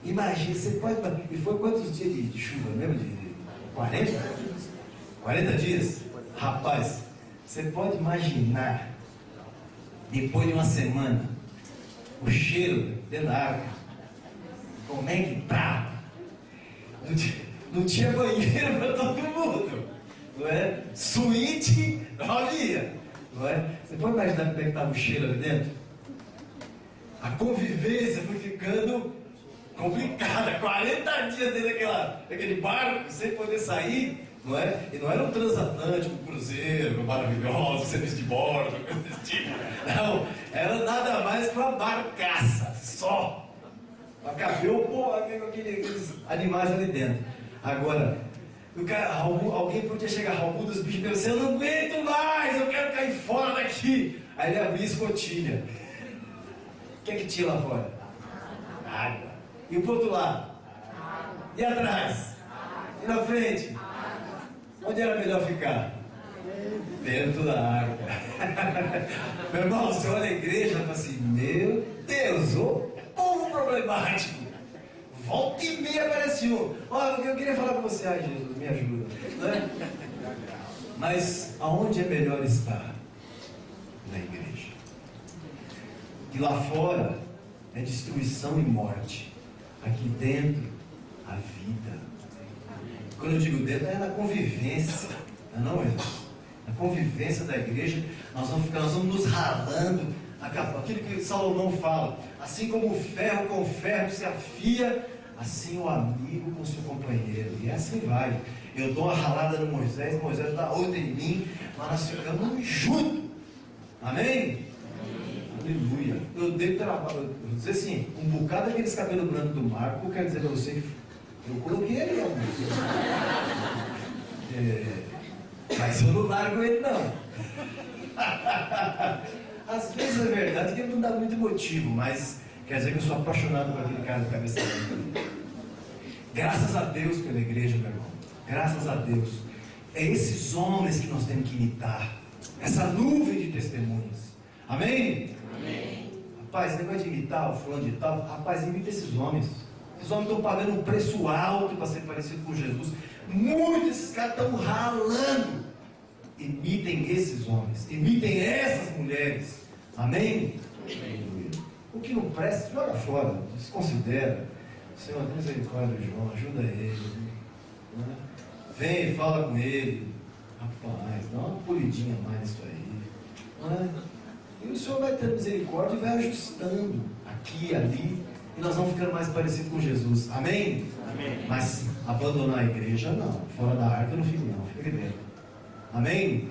D: Imagina, você pode... E foi quantos dias de chuva, lembra? De 40? 40 dias? Rapaz, você pode imaginar, depois de uma semana, o cheiro dentro da arca. Como é que tá? Não tinha banheiro para todo mundo, não é? Suíte não havia, não é? Você pode imaginar como é que estava o cheiro ali dentro? A convivência foi ficando complicada, 40 dias dentro daquele barco, sem poder sair, não é? E não era um transatlântico, um cruzeiro, maravilhoso, serviço de bordo, coisa desse tipo. Não, era nada mais que uma barcaça, só. Para caber aqueles animais ali dentro. Agora, alguém podia chegar ao mundo dos bichos e pensar, eu não aguento mais, eu quero cair fora daqui. Aí ele abria a escotilha. O que é que tinha lá fora? Água. E o outro lado? E atrás? E na frente? Onde era melhor ficar? Dentro da água. Meu irmão, você olha a igreja e fala assim, meu Deus, ô povo problemático. Volta e meia aparece um. Olha, eu queria falar com você. Ai, Jesus, me ajuda. Né? Mas aonde é melhor estar? Na igreja. E lá fora é destruição e morte. Aqui dentro, a vida. Quando eu digo dentro, é na convivência. Não é? Na convivência da igreja, nós vamos nos ralando. Aquilo que Salomão fala. Assim como o ferro com o ferro se afia, assim o amigo com seu companheiro. E assim vai. Eu dou uma ralada no Moisés dá outra em mim, mas nós ficamos juntos. Amém? Aleluia. Eu devo trabalhar. Eu vou dizer assim, um bocado daqueles cabelos brancos do Marco, eu quero dizer para você que eu coloquei ele ali. Mas eu não largo ele não. Às vezes é verdade que ele não dá muito motivo, mas quer dizer que eu sou apaixonado por aquele cara de cabeça branca. Graças a Deus pela igreja, meu irmão. Graças a Deus. É esses homens que nós temos que imitar. Essa nuvem de testemunhas. Amém? Amém. Rapaz, negócio de imitar o fulano de tal. Rapaz, imita esses homens. Esses homens estão pagando um preço alto para ser parecido com Jesus. Muitos desses caras estão ralando. Imitem esses homens. Imitem essas mulheres. Amém? Amém. O que não presta, joga fora. Desconsidera. Senhor, tem misericórdia do João, ajuda ele. Né? Vem, fala com ele. Rapaz, dá uma polidinha mais nisso aí. Né? E o Senhor vai ter misericórdia e vai ajustando aqui, ali. E nós vamos ficando mais parecidos com Jesus. Amém? Amém. Mas abandonar a igreja, não. Fora da arca eu não fico, não. Fica aqui dentro. Amém?